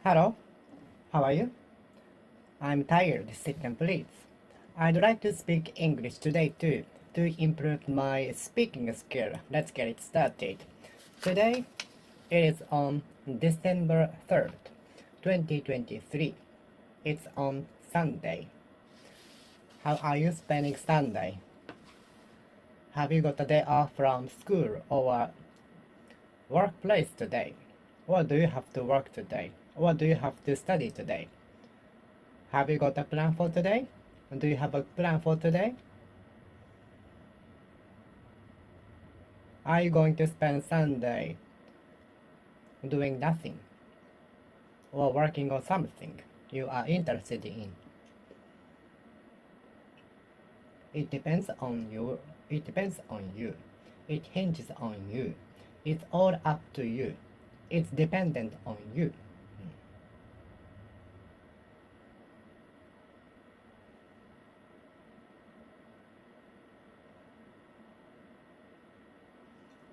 Hello, how are you? I'm tired, sit down please. I'd like to speak English today too, to improve my speaking skill. Let's get it started. Today, it is on December 3rd, 2023. It's on Sunday. How are you spending Sunday? Have you got a day off from school or workplace today? Or do you have to work today? Or do you have to study today? Have you got a plan for today? Do you have a plan for today? Are you going to spend Sunday doing nothing or working on something you are interested in? It depends on you. It depends on you. It hinges on you. It's all up to you. It's dependent on you.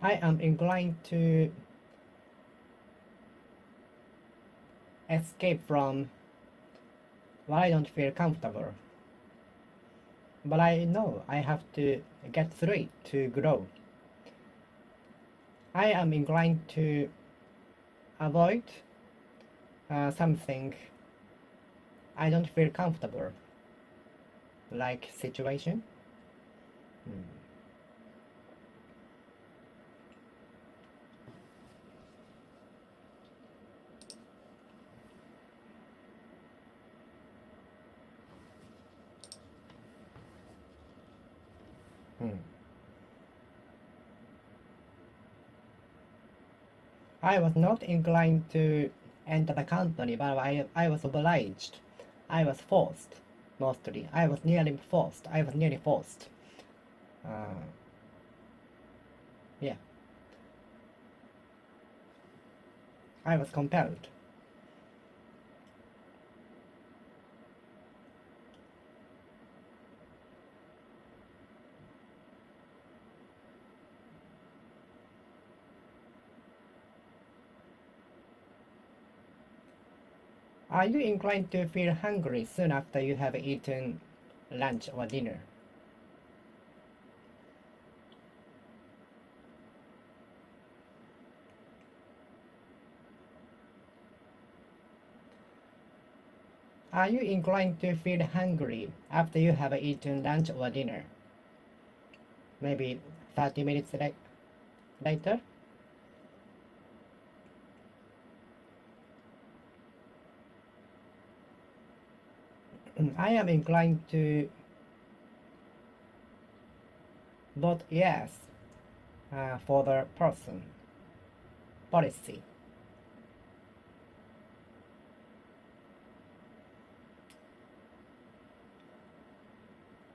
I am inclined to escape from what I don't feel comfortable. But I know I have to get through it to grow. I am inclined to avoid something I don't feel comfortable, like situation. I was not inclined to enter the company, but I was obliged. I was forced, mostly. I was nearly forced. Yeah. I was compelled. Are you inclined to feel hungry soon after you have eaten lunch or dinner? Are you inclined to feel hungry after you have eaten lunch or dinner? Maybe 30 minutes later? I am inclined to vote yes for the policy.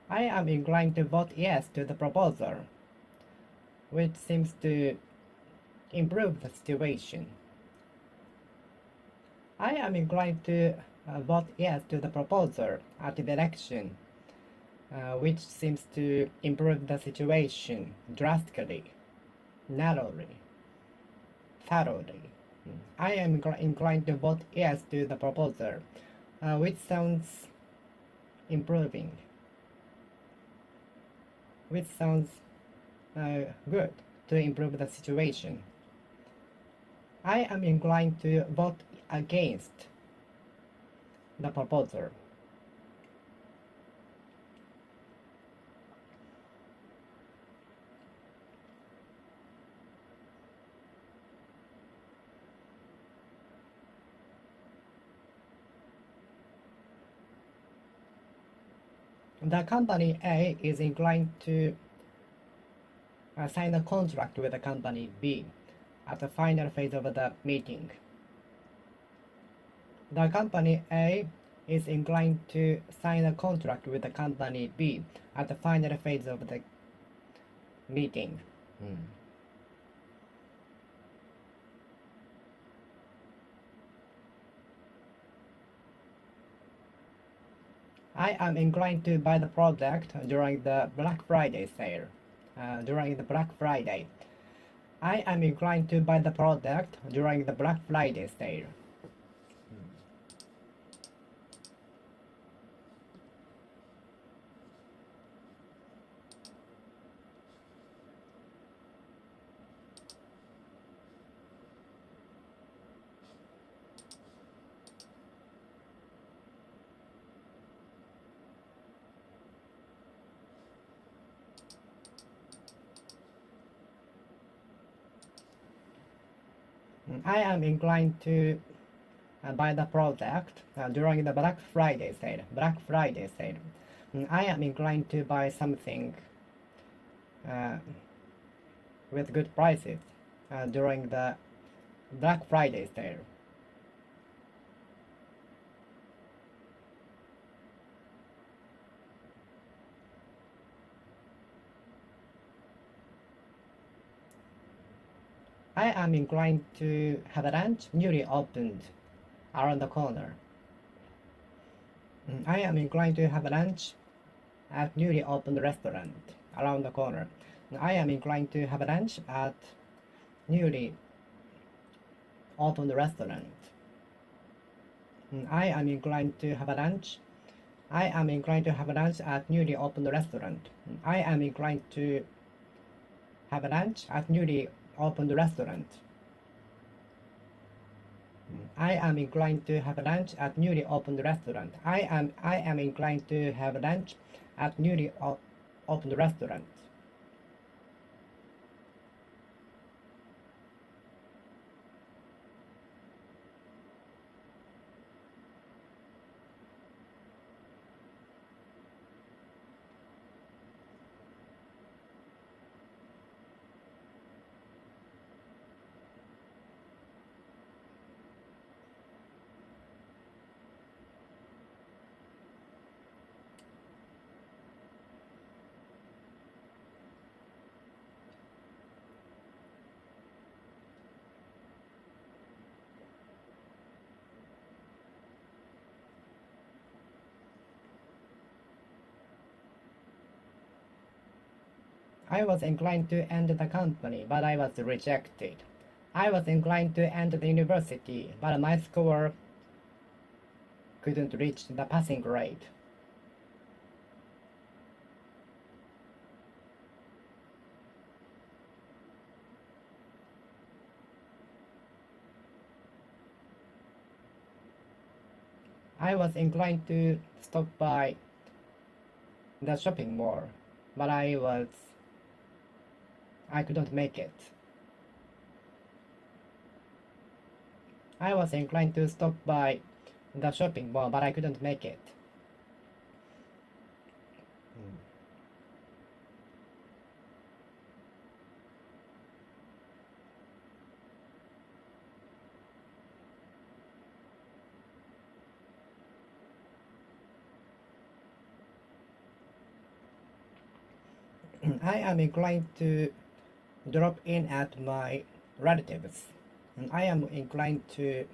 I am inclined to vote yes to the proposal, which seems to improve the situation. I am inclined to vote yes to the proposal at the election, which seems to improve the situation drastically, narrowly, thoroughly. I am inclined to vote yes to the proposal, which sounds improving, which sounds good to improve the situation. I am inclined to vote against the proposal. The company A is inclined to sign a contract with the company B at the final phase of the meeting. The company A is inclined to sign a contract with the company B at the final phase of the meeting. I am inclined to buy the product during the Black Friday sale. During the Black Friday. I am inclined to buy the product during the Black Friday sale. I am inclined to buy the product during the Black Friday sale. Black Friday sale. I am inclined to buy something uh, with good prices during the Black Friday sale. I am inclined to have a lunch newly opened around the corner. I am inclined to have a lunch at newly opened restaurant around the corner. I am inclined to have a lunch at newly opened restaurant. I am inclined to have a lunch. I am inclined to have a lunch at newly opened restaurant. I am inclined to have a lunch at newly opened restaurant. I am inclined to have lunch at newly opened restaurant. I am inclined to have lunch at newly opened restaurant. I was inclined to end the company, but I was rejected. I was inclined to end the university, but my score couldn't reach the passing grade. I was inclined to stop by the shopping mall, but I couldn't make it. I was inclined to stop by the shopping mall, but I couldn't make it. I am inclined to drop in at my relatives. I am inclined to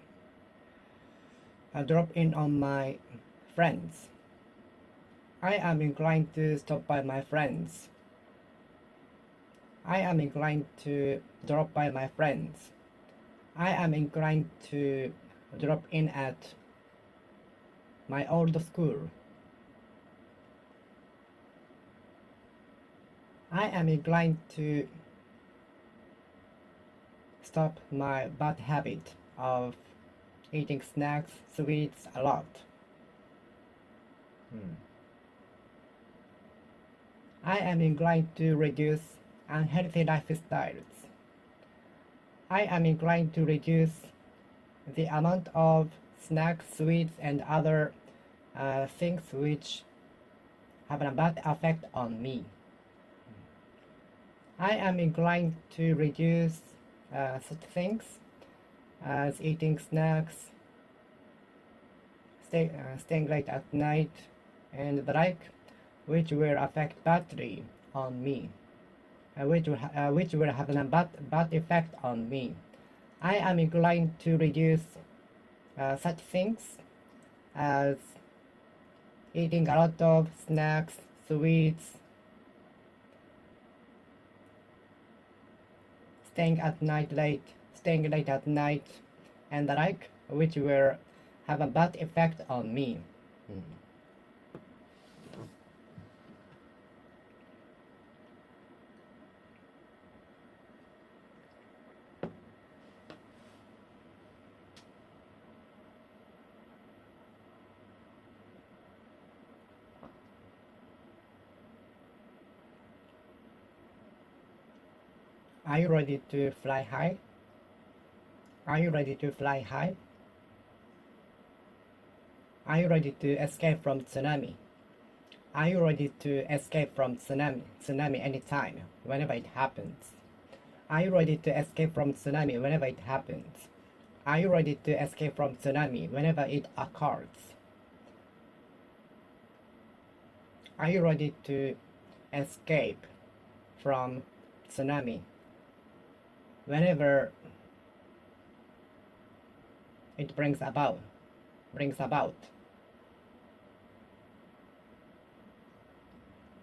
drop in on my friends. I am inclined to stop by my friends. I am inclined to drop by my friends. I am inclined to drop in at my old school. I am inclined to stop my bad habit of eating snacks, sweets a lot. I am inclined to reduce unhealthy lifestyles. I am inclined to reduce the amount of snacks, sweets, and other things which have a bad effect on me. I am inclined to reduce such things as eating snacks, staying late at night, and the like, which will affect badly on me, which will have a bad effect on me. I am inclined to reduce such things as eating a lot of snacks, sweets, staying late at night, and the like, which will have a bad effect on me. Are you ready to fly high? Are you ready to fly high? Are you ready to escape from tsunami? Are you ready to escape from tsunami anytime, whenever it happens? Are you ready to escape from tsunami whenever it happens? Are you ready to escape from tsunami whenever it occurs? Are you ready to escape from tsunami whenever it brings about?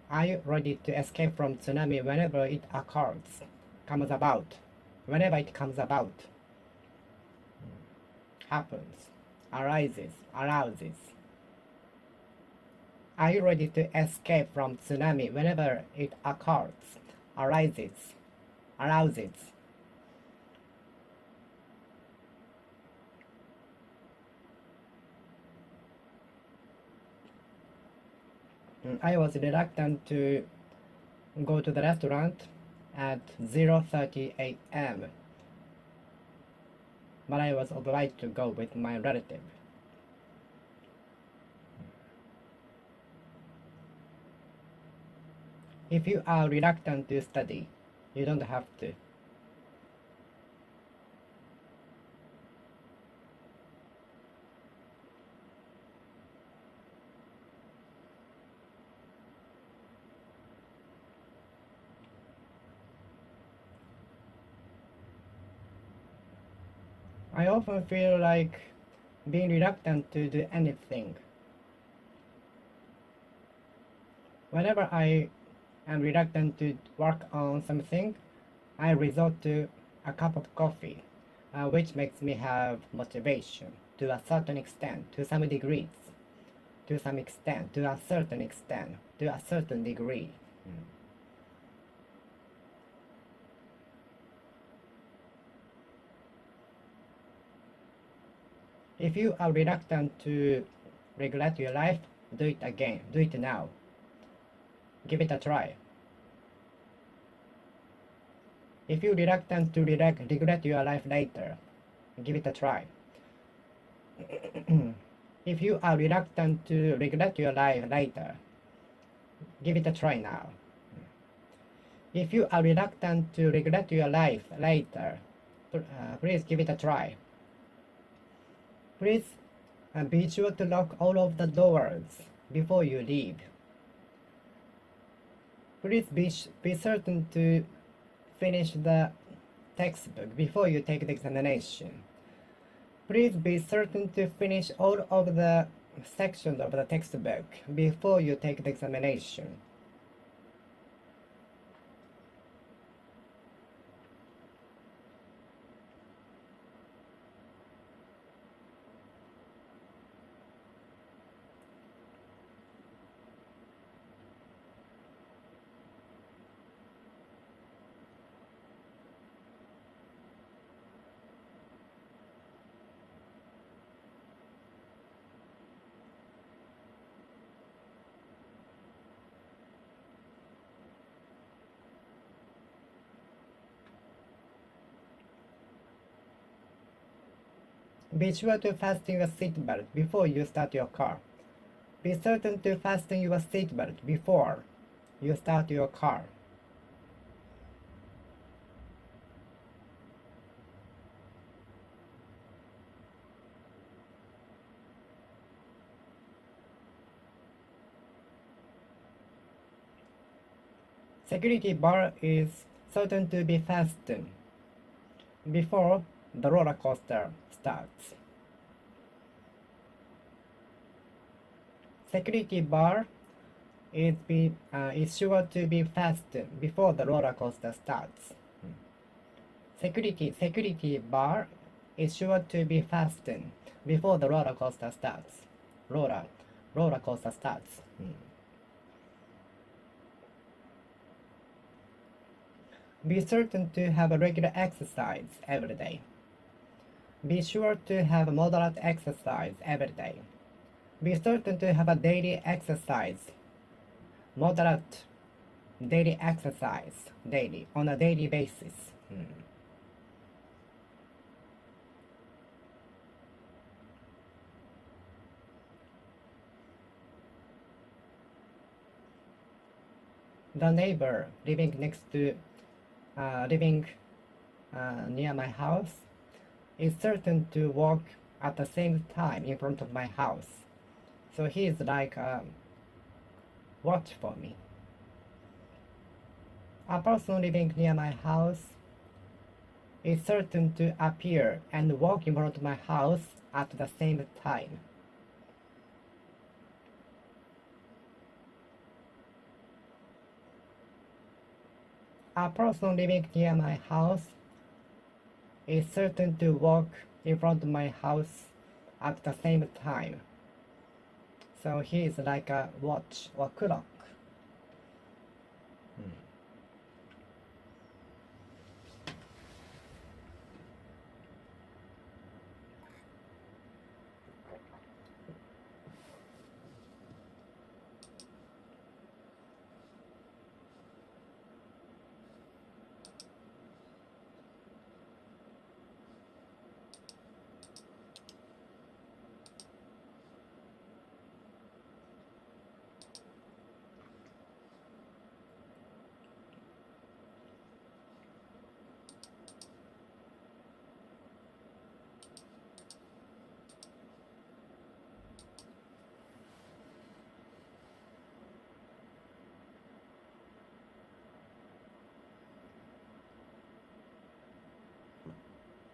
Are you ready to escape from tsunami whenever it occurs, whenever it comes about, happens, arouses? Are you ready to escape from tsunami whenever it occurs, arouses? I was reluctant to go to the restaurant at 0:30 a.m., but I was obliged to go with my relative. If you are reluctant to study, you don't have to. I often feel like being reluctant to do anything. Whenever I am reluctant to work on something, I resort to a cup of coffee, which makes me have motivation to a certain extent, to some degrees, to some extent, to a certain extent, to a certain degree. If you are reluctant to regulate your life, do it again. Do it now. Give it a try. If you're reluctant to regret your life later, give it a try. If you are reluctant to regret your life later, give it a try now. If you are reluctant to regret your life later, please give it a try. Please be sure to lock all of the doors before you leave. Please be certain to finish the textbook before you take the examination. Please be certain to finish all of the sections of the textbook before you take the examination. Be sure to fasten your seatbelt before you start your car. Be certain to fasten your seatbelt before you start your car. Security bar is certain to be fastened before the roller coaster starts. Security bar is sure to be fastened before the roller coaster starts. Security bar is sure to be fastened before the roller coaster starts. Roller coaster starts. Be certain to have a regular exercise every day. Be sure to have moderate exercise every day. Be certain to have a daily exercise. Moderate daily exercise on a daily basis. The neighbor living living near my house is certain to walk at the same time in front of my house. So he is like watch for me. A person living near my house is certain to appear and walk in front of my house at the same time. A person living near my house is certain to walk in front of my house at the same time. So he is like a watch or clock.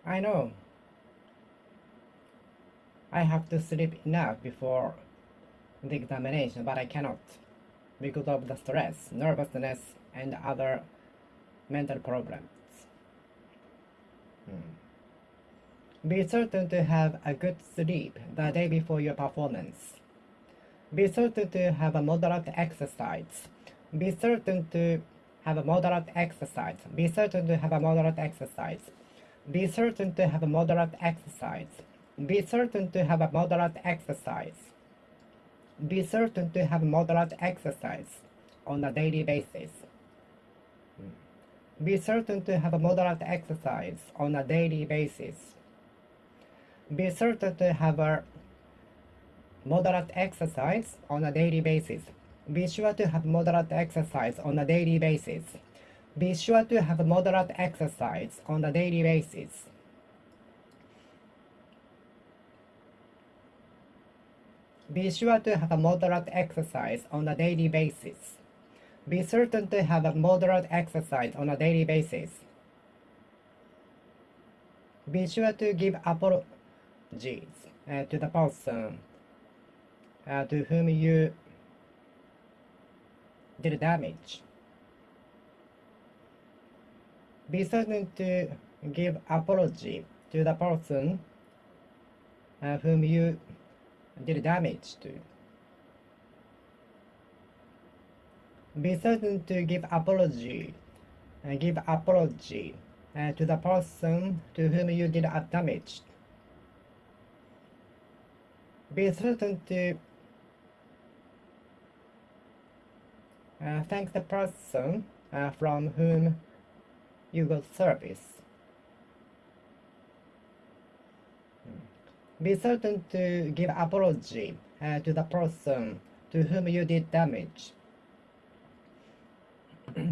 I know. I have to sleep enough before the examination, but I cannot because of the stress, nervousness, and other mental problems. Be certain to have a good sleep the day before your performance. Be certain to have a moderate exercise. Be certain to have a moderate exercise. Be certain to have a moderate exercise. Be certain to have a moderate exercise. Be certain to have a moderate exercise. Be certain to have moderate exercise on a daily basis. Be certain to have a moderate exercise on a daily basis. Be certain to have a moderate exercise on a daily basis. Be sure to have moderate exercise on a daily basis. Be sure to have moderate exercise on a daily basis. Be sure to have a moderate exercise on a daily basis. Be certain to have a moderate exercise on a daily basis. Be sure to give apologies to the person to whom you did damage. Be certain to give apology to the person whom you did damage to. Be certain to give apology to the person to whom you did damage. Be certain to thank the person from whom you got service. Be certain to give apology to the person to whom you did damage.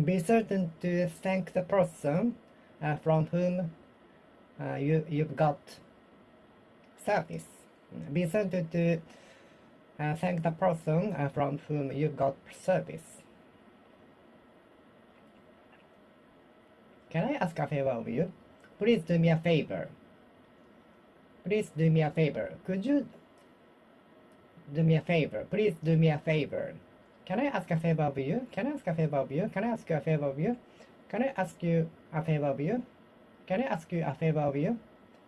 Be certain to thank the person from whom you've got service. Be certain to thank the person from whom you got service. Can I ask a favor of you? Please do me a favor. Please do me a favor. Could you do me a favor? Please do me a favor. Can I ask a favor of you? Can I ask a favor of you? Can I ask you a favor of you? Can I ask you a favor of you? Can I ask you a favor of you?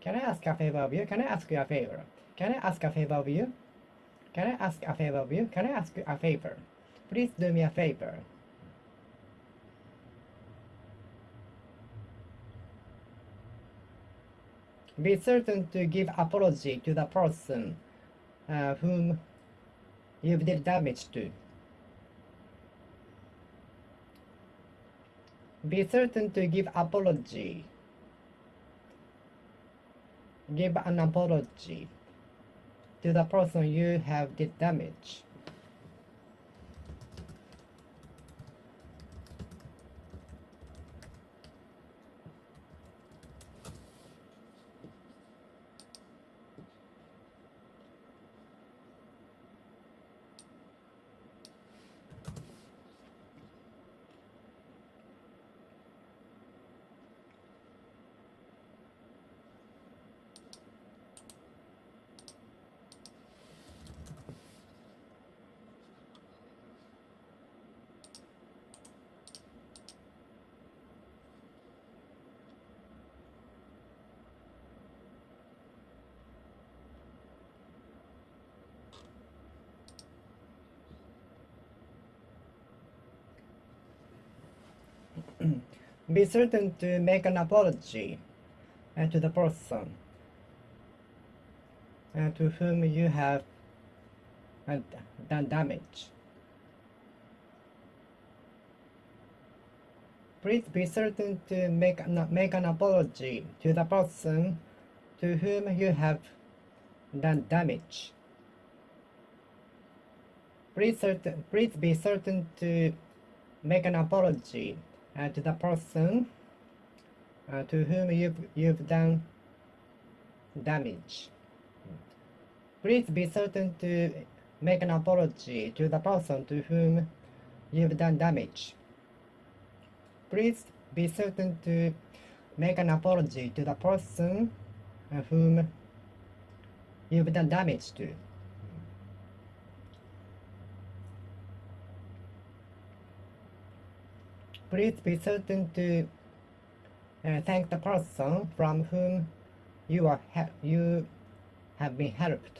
Can I ask a favor of you? Can I ask you a favor? Can I ask a favor of you? Can I ask a favor of you? Can I ask you a favor? Please do me a favor. Be certain to give apology to the person whom you did damage to. Be certain to give apology. Give an apology to the person you have did damage. Be certain to make an apology to the person to whom you have done damage. Please be certain to make an apology to the person to whom you have done damage. Please be certain to make an apology to the person to whom you've done damage. Please be certain to make an apology to the person to whom you've done damage. Please be certain to make an apology to the person whom you've done damage to. Please be certain to thank the person from whom you have been helped.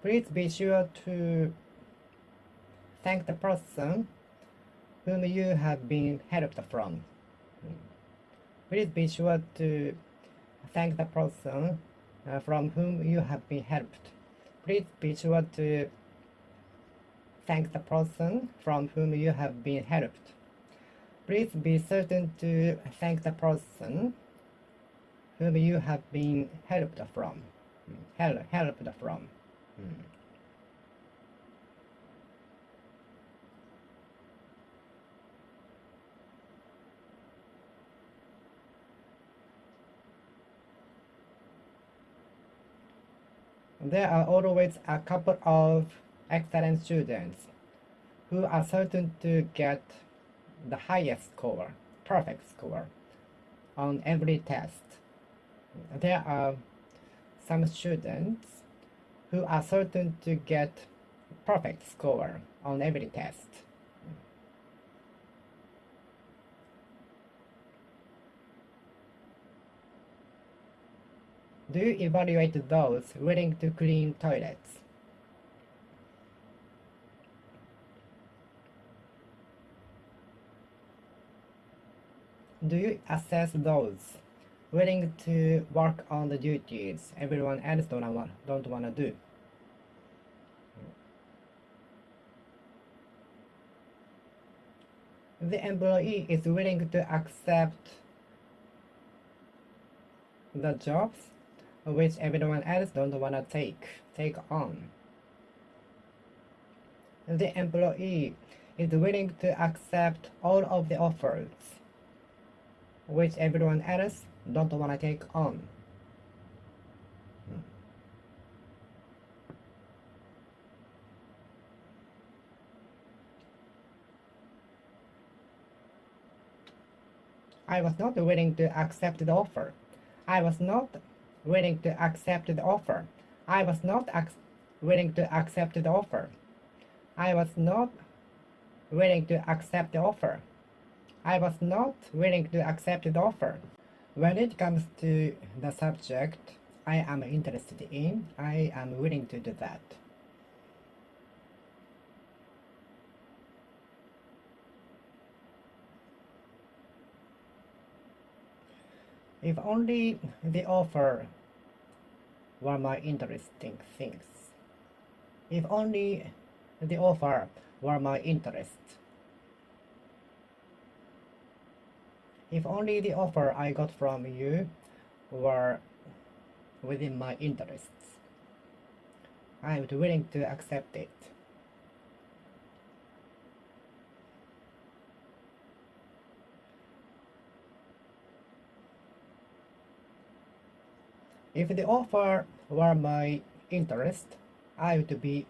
Please be sure to thank the person whom you have been helped from. Please be sure to thank the person from whom you have been helped. Please be sure to thank the person from whom you have been helped. Please be certain to thank the person whom you have been helped from. Helped from. There are always a couple of excellent students who are certain to get the highest score, perfect score, on every test. There are some students who are certain to get perfect score on every test. Do you evaluate those willing to clean toilets? Do you assess those willing to work on the duties everyone else don't want to do? The employee is willing to accept the jobs which everyone else don't want to take on. The employee is willing to accept all of the offers which everyone else don't want to take on. I was not willing to accept the offer. I was not willing to accept the offer. I was not willing to accept the offer. I was not willing to accept the offer. I was not willing to accept the offer. When it comes to the subject I am interested in, I am willing to do that. If only the offer were my interesting things. If only the offer were my interest. If only the offer I got from you were within my interests, I would be willing to accept it. If the offer were my interest, I would be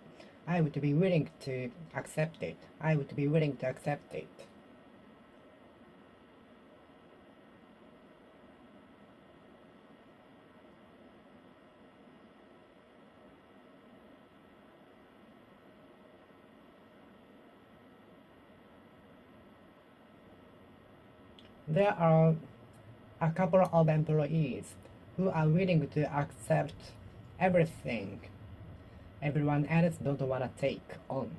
willing to accept it. I would be willing to accept it. There are a couple of employees who are willing to accept everything everyone else don't want to take on.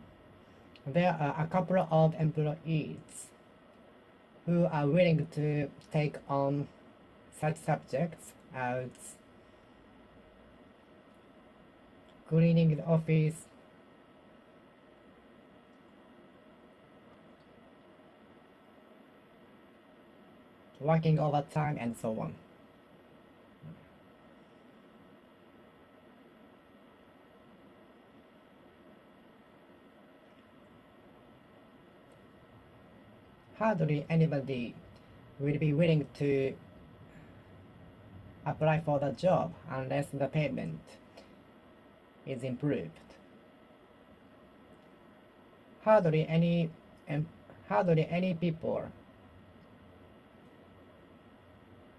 There are a couple of employees who are willing to take on such subjects as cleaning the office, working overtime, and so on. Hardly anybody will be willing to apply for the job unless the payment is improved. Hardly any people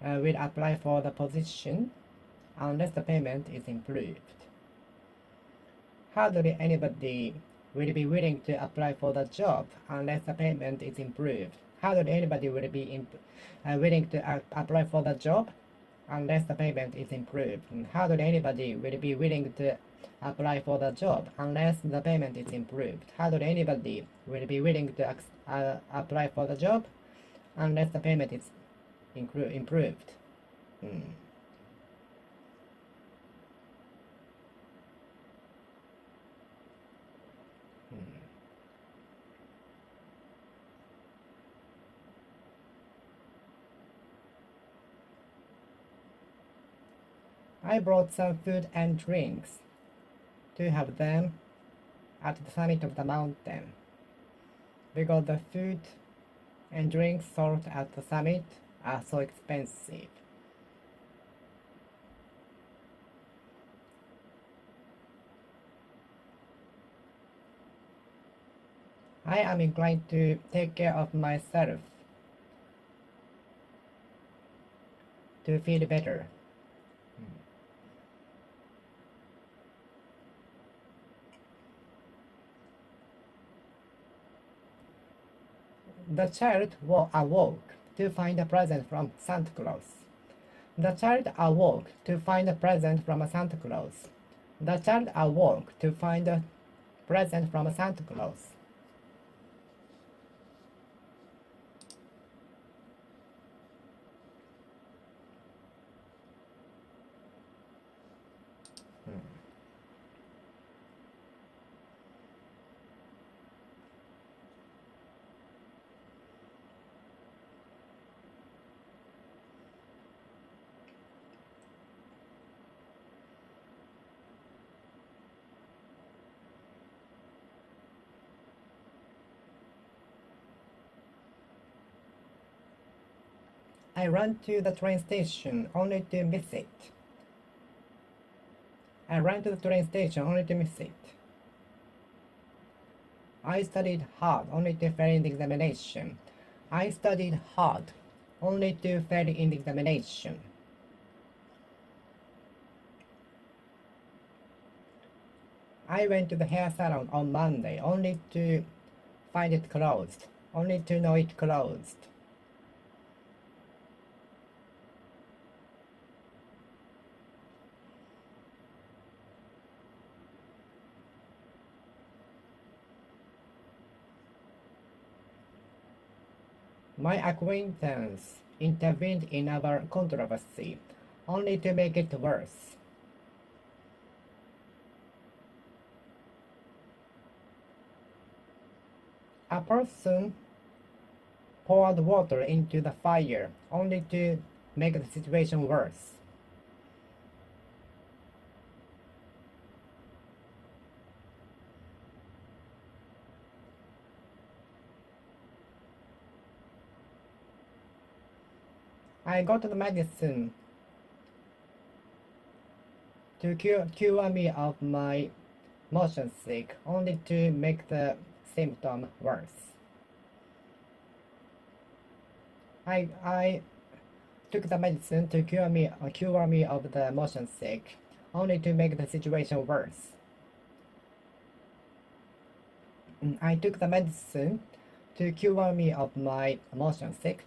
will apply for the position unless the payment is improved. Hardly anybody will be willing to apply for the job unless the payment is improved. Hardly anybody will be willing to apply for the job unless the payment is improved. Hardly anybody will be willing to apply for the job unless the payment is improved. Hardly anybody will be willing to apply for the job unless the payment is improved. I brought some food and drinks to have them at the summit of the mountain because the food and drinks sold at the summit are so expensive. I am inclined to take care of myself to feel better. The child awoke to find a present from Santa Claus. The child awoke to find a present from Santa Claus. The child awoke to find a present from Santa Claus. I ran to the train station only to miss it. I ran to the train station only to miss it. I studied hard only to fail in the examination. I studied hard only to fail in the examination. I went to the hair salon on Monday only to find it closed, only to know it closed. My acquaintance intervened in our controversy, only to make it worse. A person poured water into the fire, only to make the situation worse. I got the medicine to cure me of my motion sick, only to make the symptom worse. I took the medicine to cure me of the motion sick, only to make the situation worse. I took the medicine to cure me of my motion sick,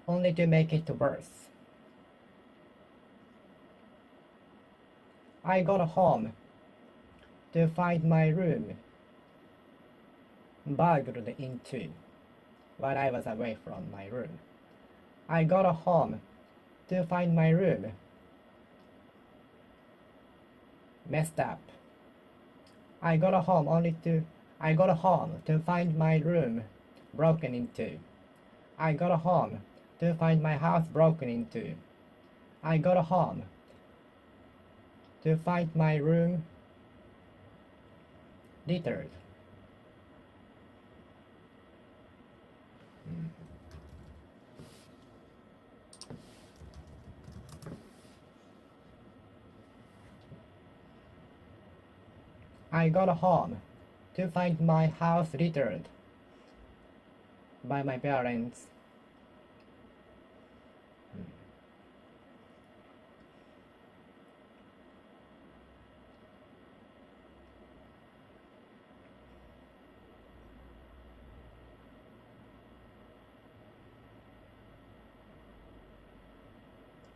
only to make it worse. I got home to find my room burgled into. while I was away from my room. I got home to find my room messed up. I got home to find my room broken into. I got home to find my house broken into. I got home to find my room littered. I got home to find my house littered by my parents.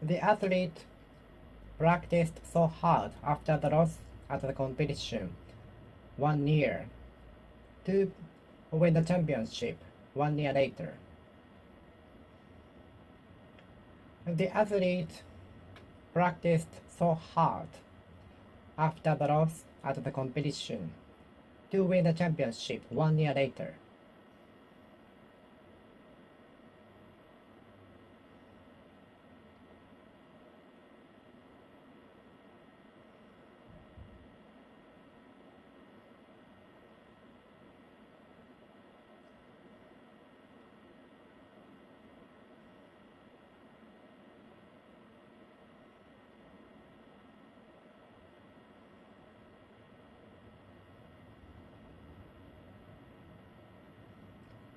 The athlete practiced so hard after the loss at the competition 1 year to win the championship 1 year later. The athlete practiced so hard after the loss at the competition to win the championship 1 year later.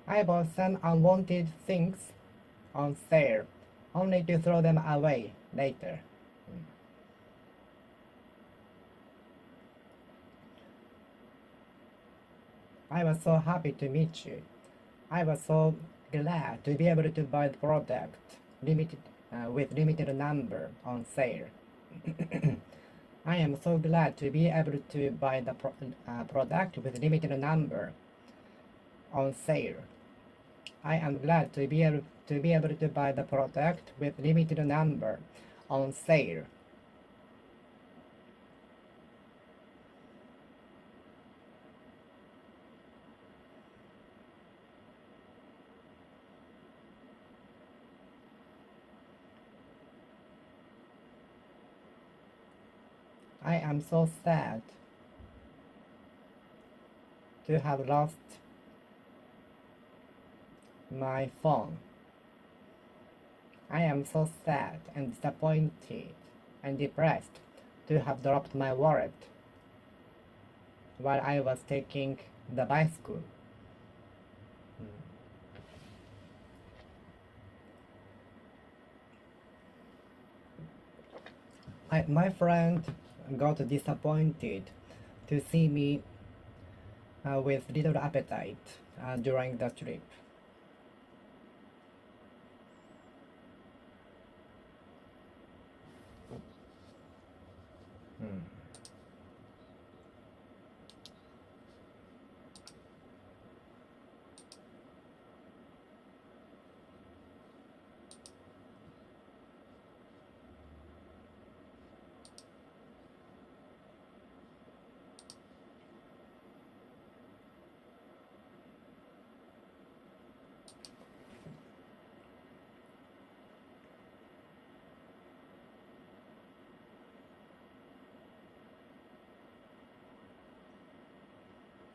I bought some unwanted things on sale, only to throw them away later. I was so happy to meet you. I was so glad to be able to buy the product limited with limited number on sale. I am so glad to be able to buy the product with limited number on sale. I am glad to be able to buy the product with limited number on sale. I am so sad to have lost my phone. I am so sad and disappointed and depressed to have dropped my wallet while I was taking the bicycle. My friend got disappointed to see me with little appetite during the trip.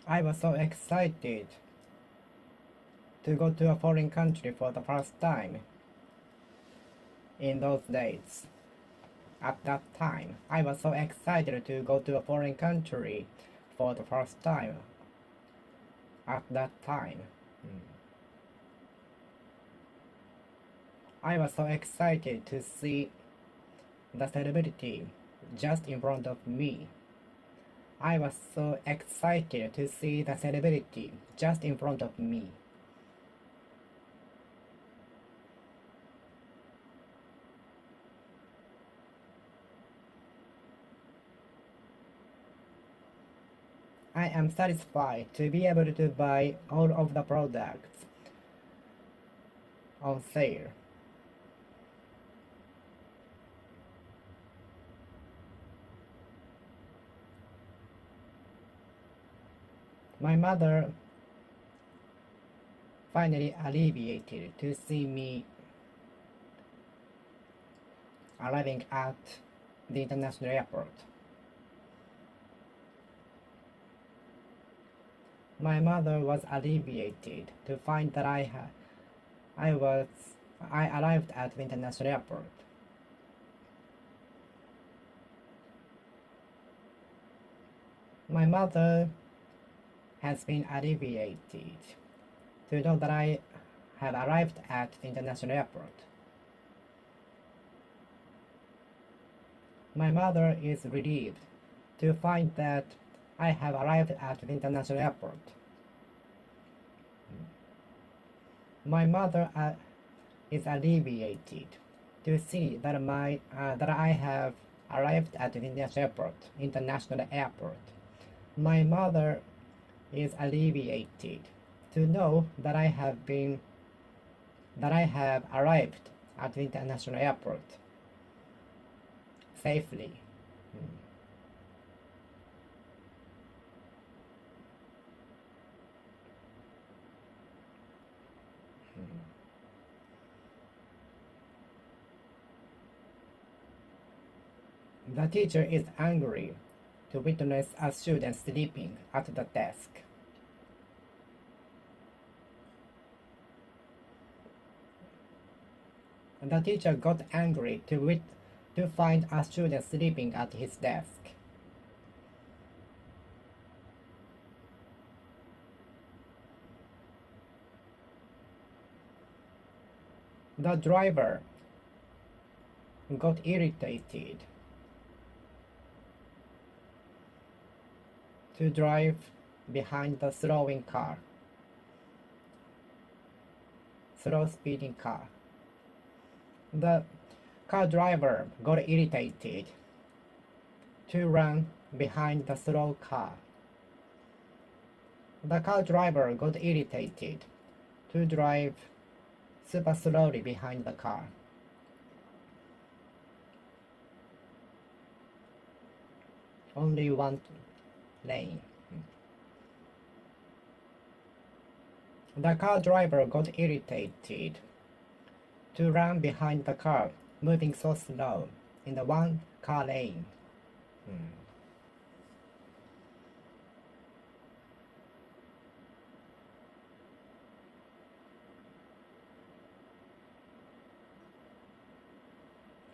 I was so excited to go to a foreign country for the first time in those days. At that time, I was so excited to go to a foreign country for the first time. At that time, I was so excited to see the celebrity just in front of me. I was so excited to see the celebrity just in front of me. I am satisfied to be able to buy all of the products on sale. My mother finally alleviated to see me arriving at the international airport. My mother was alleviated to find that I was I arrived at the international airport. My mother has been alleviated to know that I have arrived at the international airport. My mother is relieved to find that I have arrived at the international airport. My mother is alleviated to see that that I have arrived at the international airport. My mother is alleviated to know that I have arrived at the international airport safely. The teacher is angry to witness a student sleeping at the desk. The teacher got angry to find a student sleeping at his desk. The driver got irritated to drive behind the slow speeding car. The car driver got irritated to run behind the slow car. The car driver got irritated to drive super slowly behind the car. Only one lane. The car driver got irritated to run behind the car moving so slow in the one car lane.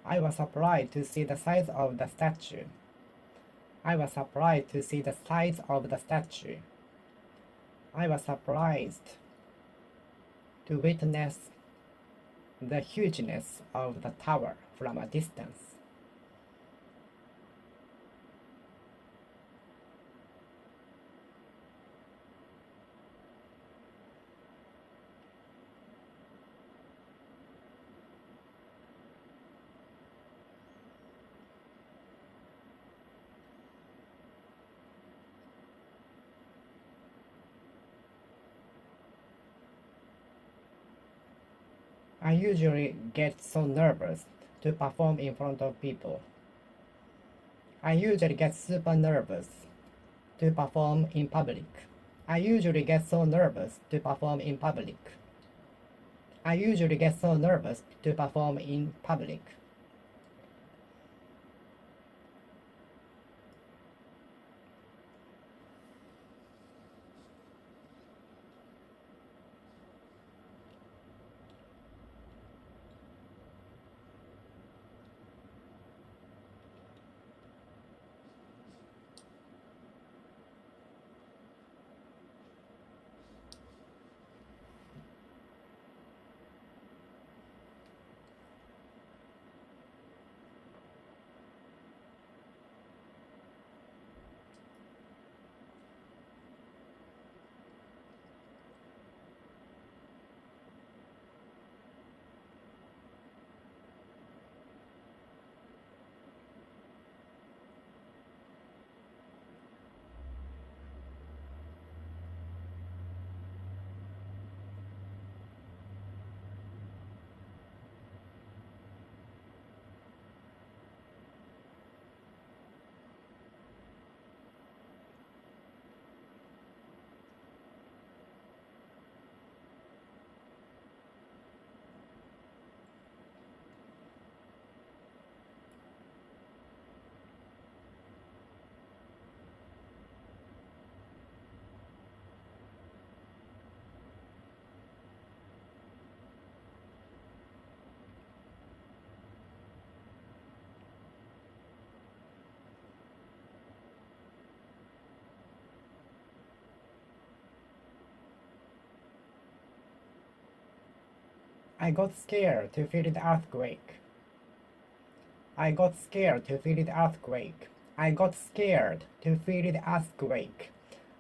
I was surprised to see the size of the statue. I was surprised to see the size of the statue. I was surprised to witness the hugeness of the tower from a distance. I usually get so nervous to perform in front of people. I usually get super nervous to perform in public. I usually get so nervous to perform in public. I usually get so nervous to perform in public. I got scared to feel the earthquake. I got scared to feel the earthquake. I got scared to feel the earthquake.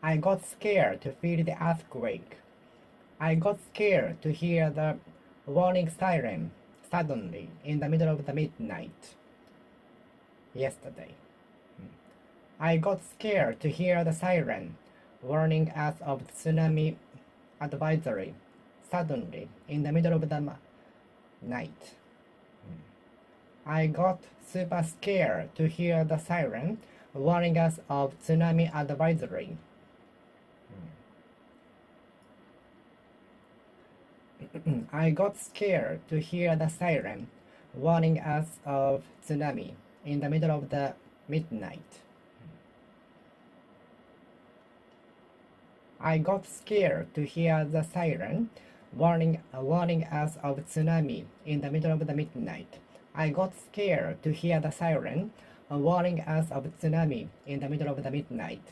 I got scared to feel the earthquake. I got scared to hear the warning siren suddenly in the middle of the midnight yesterday. I got scared to hear the siren warning us of tsunami advisory suddenly in the middle of the night. I got super scared to hear the siren warning us of tsunami advisory. I got scared to hear the siren warning us of tsunami in the middle of the midnight. I got scared to hear the siren warning us of tsunami in the middle of the midnight. I got scared to hear the siren warning us of tsunami in the middle of the midnight.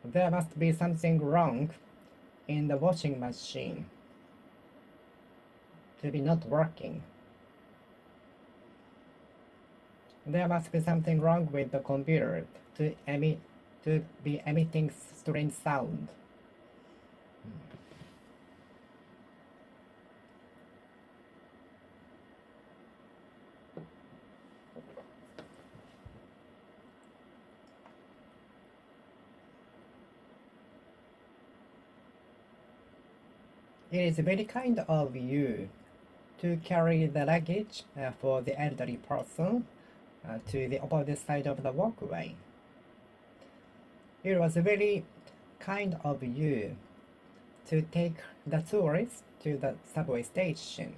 There must be something wrong in the washing machine to be not working. There must be something wrong with the computer to be emitting strange sound. It is very kind of you to carry the luggage for the elderly person to the opposite side of the walkway. It was very kind of you to take the tourists to the subway station.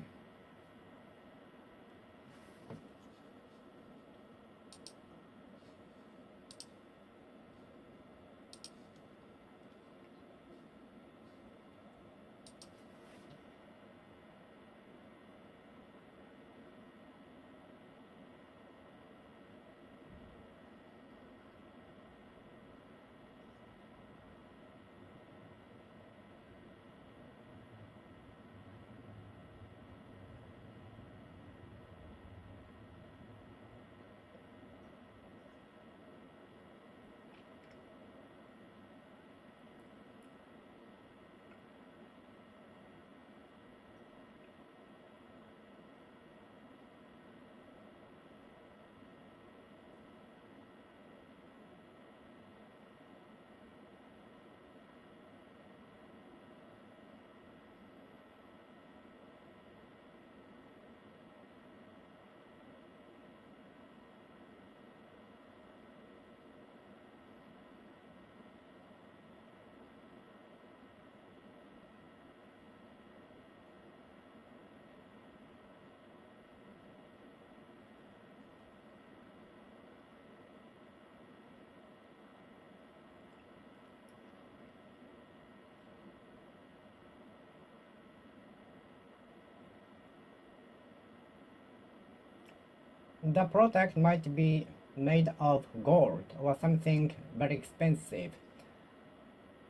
The product might be made of gold or something very expensive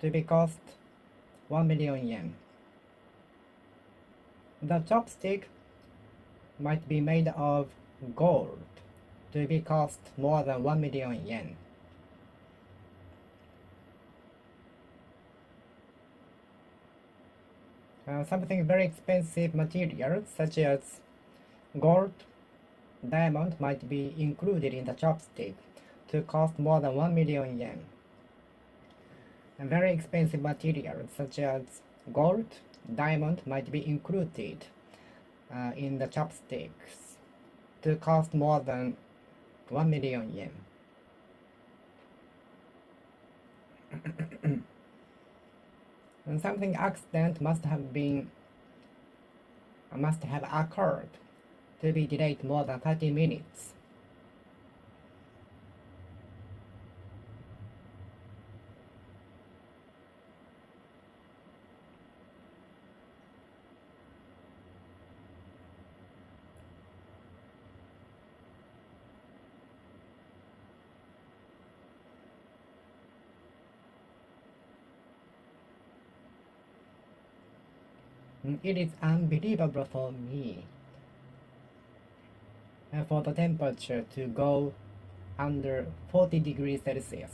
to be cost 1 million yen. The chopstick might be made of gold to be cost more than 1 million yen. Something very expensive material such as gold, diamond might be included in the chopstick to cost more than 1 million yen. And very expensive materials such as gold, diamond might be included in the chopsticks to cost more than 1 million yen. And something accident must have occurred to be delayed more than 30 minutes. It is unbelievable for me for the temperature to go under 40 degrees Celsius.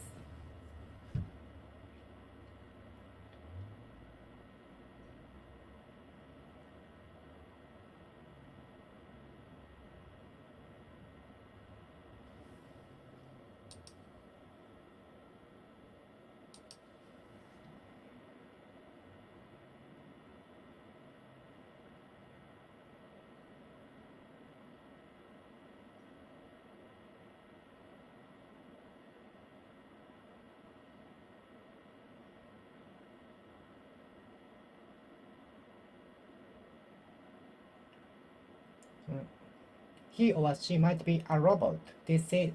He or she might be a robot to sit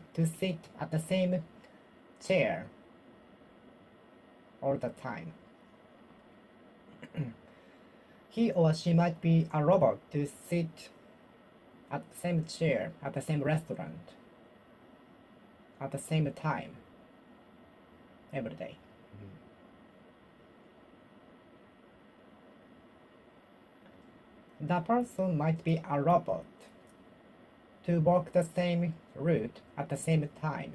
at the same chair all the time. He or she might be a robot to sit at the same chair at the same restaurant at the same time every day. The person might be a robot to walk the same route at the same time.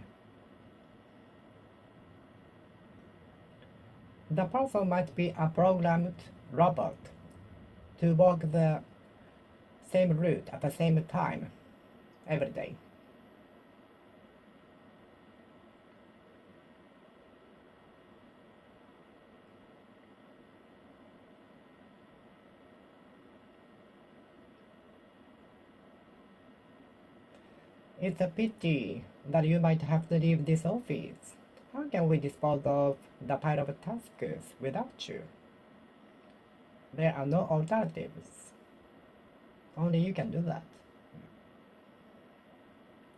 The person might be a programmed robot to walk the same route at the same time every day. It's a pity that you might have to leave this office. How can we dispose of the pile of tasks without you? There are no alternatives. Only you can do that.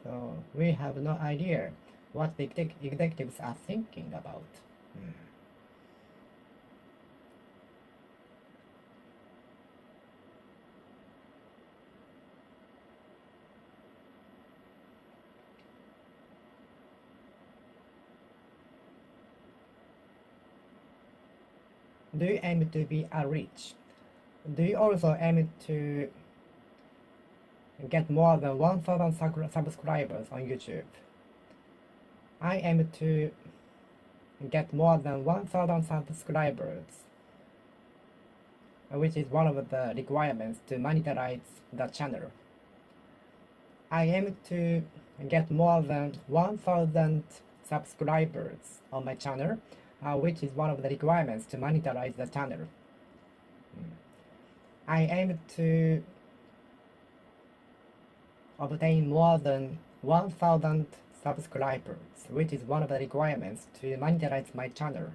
So we have no idea what the executives are thinking about. Do you aim to be a rich? Do you also aim to get more than 1,000 subscribers on YouTube? I aim to get more than 1,000 subscribers, which is one of the requirements to monetize the channel. I aim to get more than 1,000 subscribers on my channel, which is one of the requirements to monetize the channel. I aim to obtain more than 1,000 subscribers, which is one of the requirements to monetize my channel.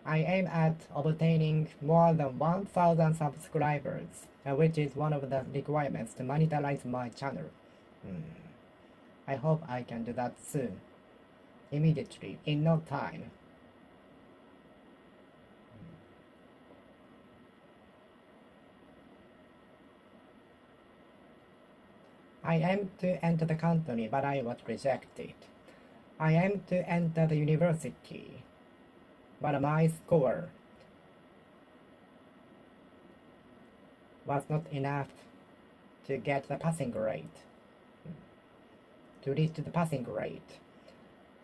I aim at obtaining more than 1,000 subscribers, which is one of the requirements to monetize my channel. I hope I can do that soon, immediately, in no time. I aim to enter the company, but I was rejected. I aim to enter the university, but my score was not enough to get the passing grade, to reach the passing grade.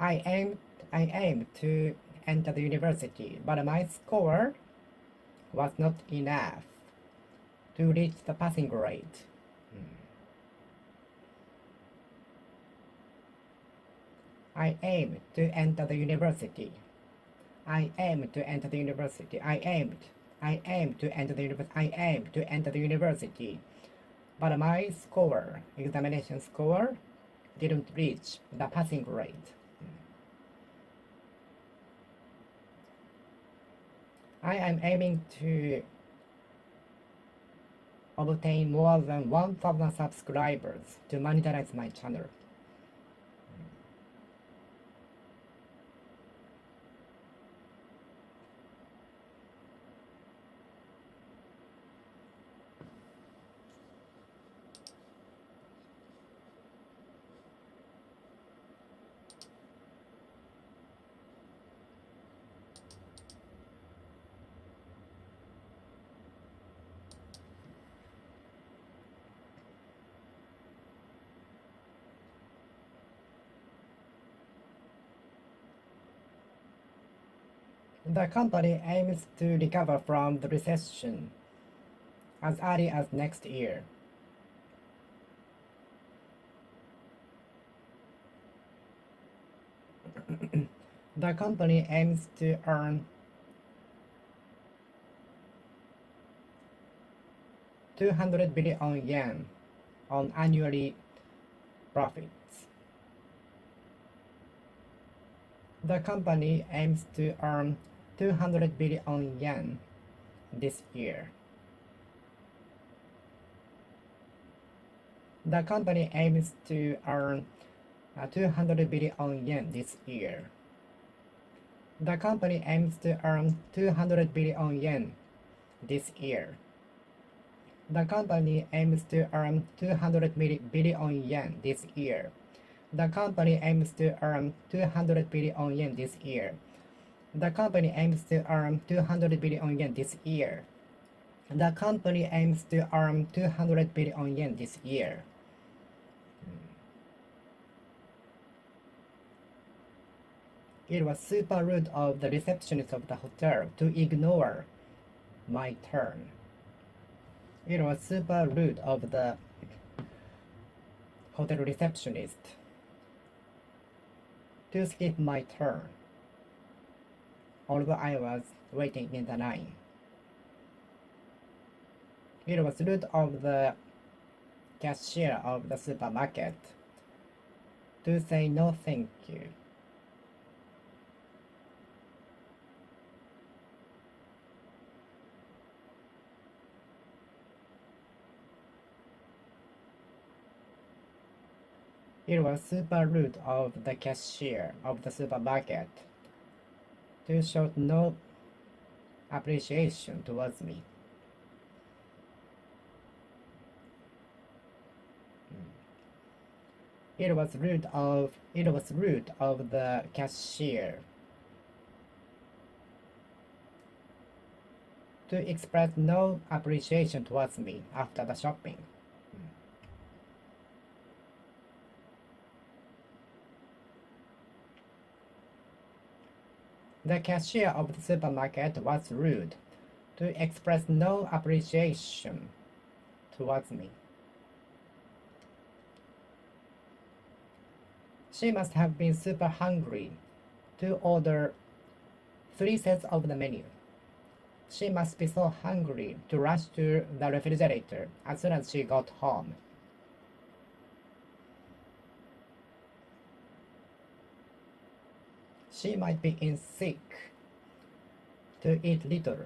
I aim to enter the university, but my score was not enough to reach the passing grade. I aim to enter the university. I aim to enter the university. I aim to enter the university. I aim to enter the university. But my score, examination score, didn't reach the passing grade. I am aiming to obtain more than 1,000 subscribers to monetize my channel. The company aims to recover from the recession as early as next year. The company aims to earn 200 billion yen on annually profits. The company aims to earn 200 billion yen this year. The company aims to earn 200 billion yen this year. The company aims to earn 200 billion yen this year. The company aims to earn 200 billion yen this year. The company aims to earn 200 billion yen this year. The company aims to earn 200 billion yen this year. The company aims to earn 200 billion yen this year. It was super rude of the receptionist of the hotel to ignore my turn. It was super rude of the hotel receptionist to skip my turn, although I was waiting in the line. It was rude of the cashier of the supermarket to say no thank you. It was super rude of the cashier of the supermarket to show no appreciation towards me. It was rude of the cashier to express no appreciation towards me after the shopping. The cashier of the supermarket was rude to express no appreciation towards me. She must have been super hungry to order 3 sets of the menu. She must be so hungry to rush to the refrigerator as soon as she got home. She might be in sick to eat little.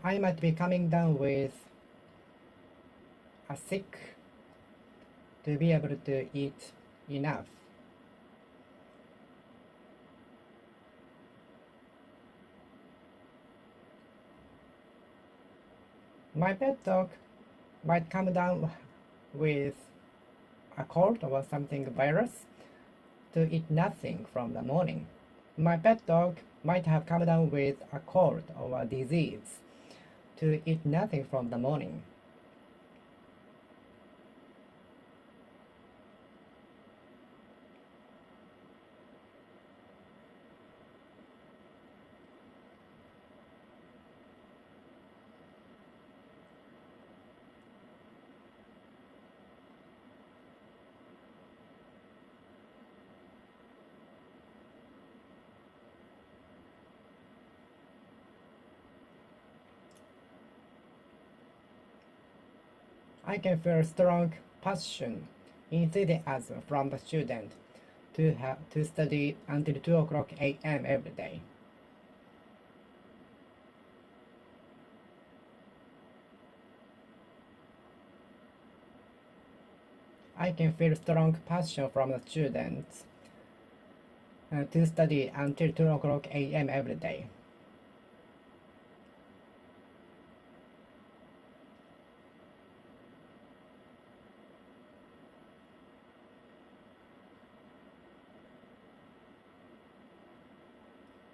I might be coming down with a sick to be able to eat enough. My pet dog might come down with a cold or something virus to eat nothing from the morning. My pet dog might have come down with a cold or a disease to eat nothing from the morning. I can feel strong passion, enthusiasm from the student to study until 2 o'clock a.m. every day. I can feel strong passion from the students to study until 2 o'clock a.m. every day.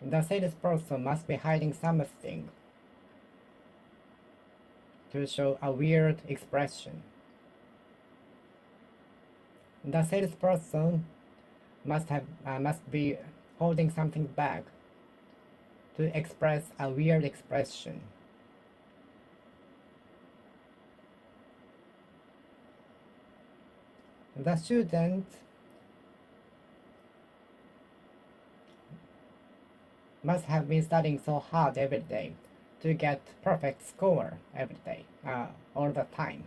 The salesperson must be hiding something to show a weird expression. The salesperson must be holding something back to express a weird expression. The student must have been studying so hard every day to get perfect score every day, all the time.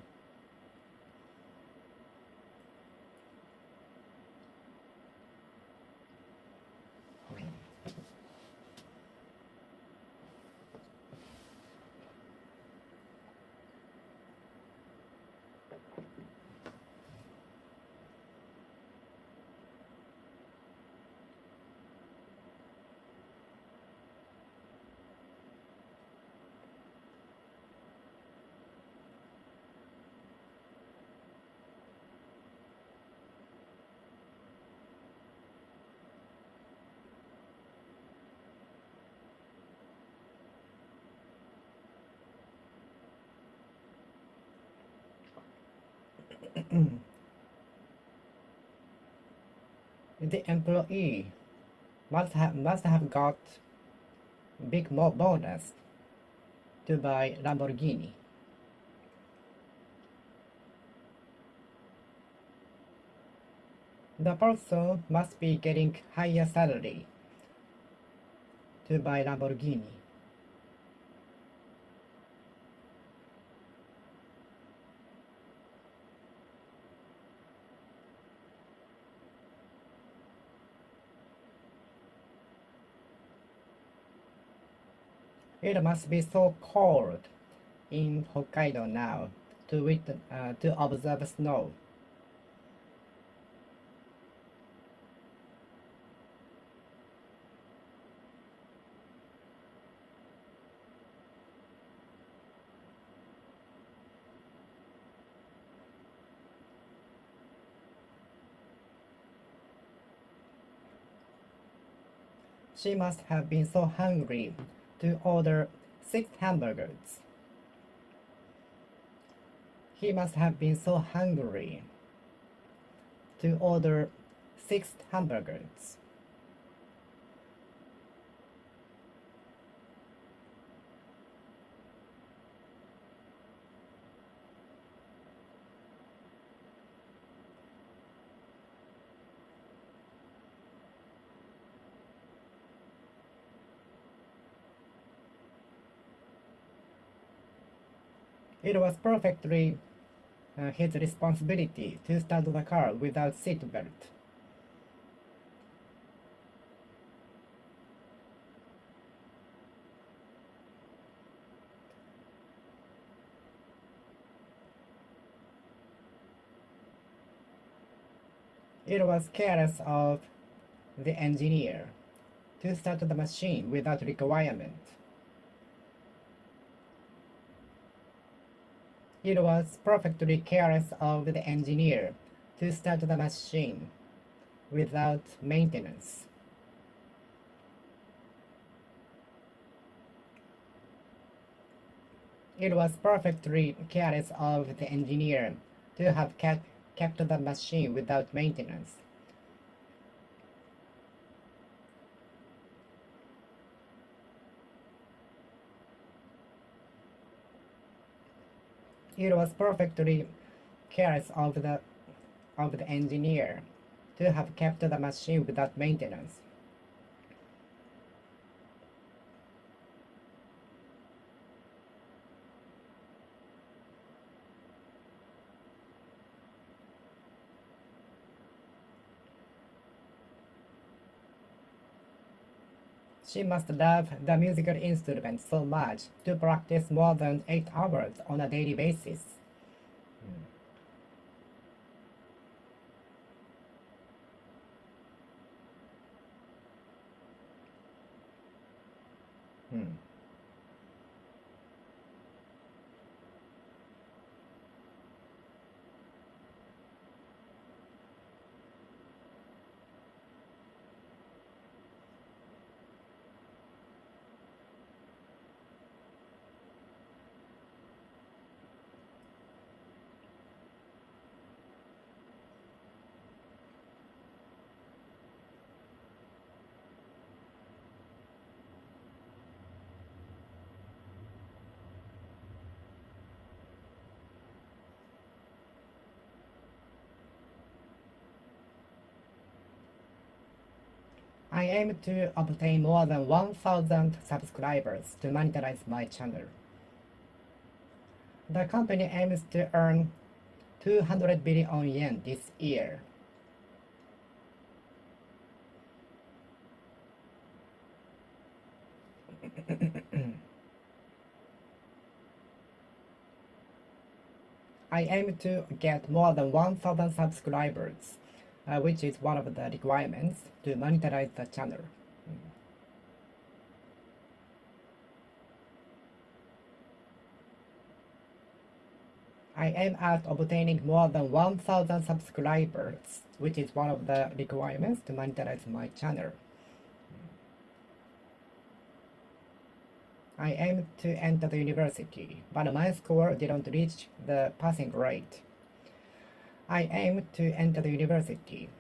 The employee must have got big more bonus to buy Lamborghini. The person must be getting higher salary to buy Lamborghini. It must be so cold in Hokkaido now to observe snow. She must have been so hungry to order 6 hamburgers. He must have been so hungry to order 6 hamburgers. It was perfectly his responsibility to start the car without seatbelt. It was careless of the engineer to start the machine without requirement. It was perfectly careless of the engineer to start the machine without maintenance. It was perfectly careless of the engineer to have kept the machine without maintenance. It was perfectly careless of the engineer to have kept the machine without maintenance. She must love the musical instrument so much to practice more than 8 hours on a daily basis. Hmm. I aim to obtain more than 1,000 subscribers to monetize my channel. The company aims to earn 200 billion yen this year. I aim to get more than 1,000 subscribers, which is one of the requirements to monetize the channel. I aim at obtaining more than 1,000 subscribers, which is one of the requirements to monetize my channel. I aimed to enter the university, but my score didn't reach the passing rate. I aimed to enter the university,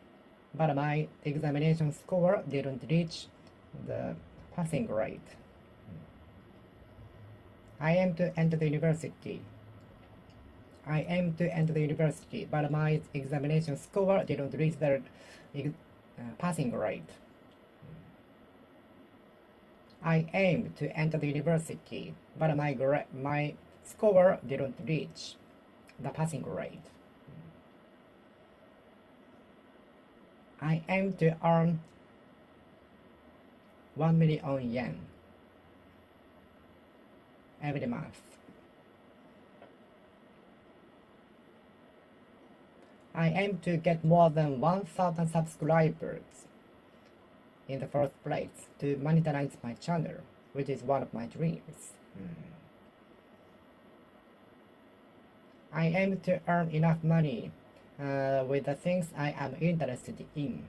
but my examination score didn't reach the passing rate. I aimed to enter the university. I aimed to enter the university, but my examination score didn't reach the passing rate. I aimed to enter the university, but my score didn't reach the passing rate. I aimed to earn 1 million yen every month. I aim to get more than 1,000 subscribers in the first place to monetize my channel, which is one of my dreams. I aim to earn enough money with the things I am interested in.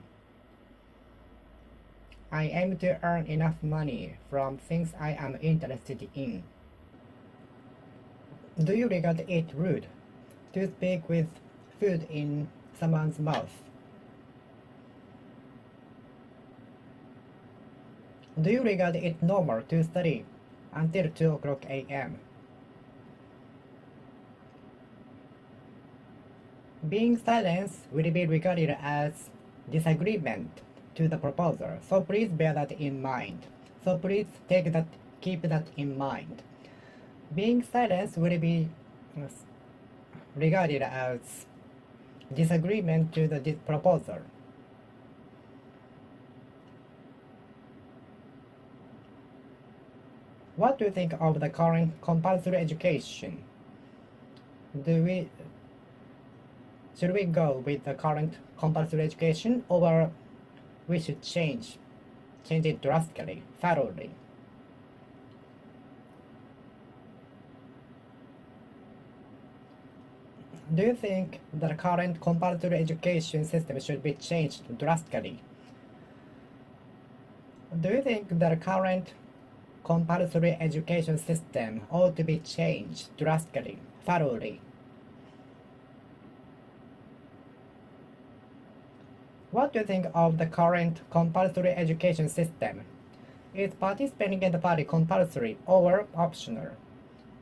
I aim to earn enough money from things I am interested in. Do you regard it rude to speak with food in someone's mouth? Do you regard it normal to study until 2 o'clock a.m.? Being silent will be regarded as disagreement to the proposal, so please bear that in mind. So please keep that in mind. Being silent will be regarded as disagreement to the proposal. What do you think of the current compulsory education? Should we go with the current compulsory education, or we should change it drastically, thoroughly? Do you think the current compulsory education system should be changed drastically? Do you think the current compulsory education system ought to be changed drastically, thoroughly? What do you think of the current compulsory education system? Is participating in the party compulsory or optional?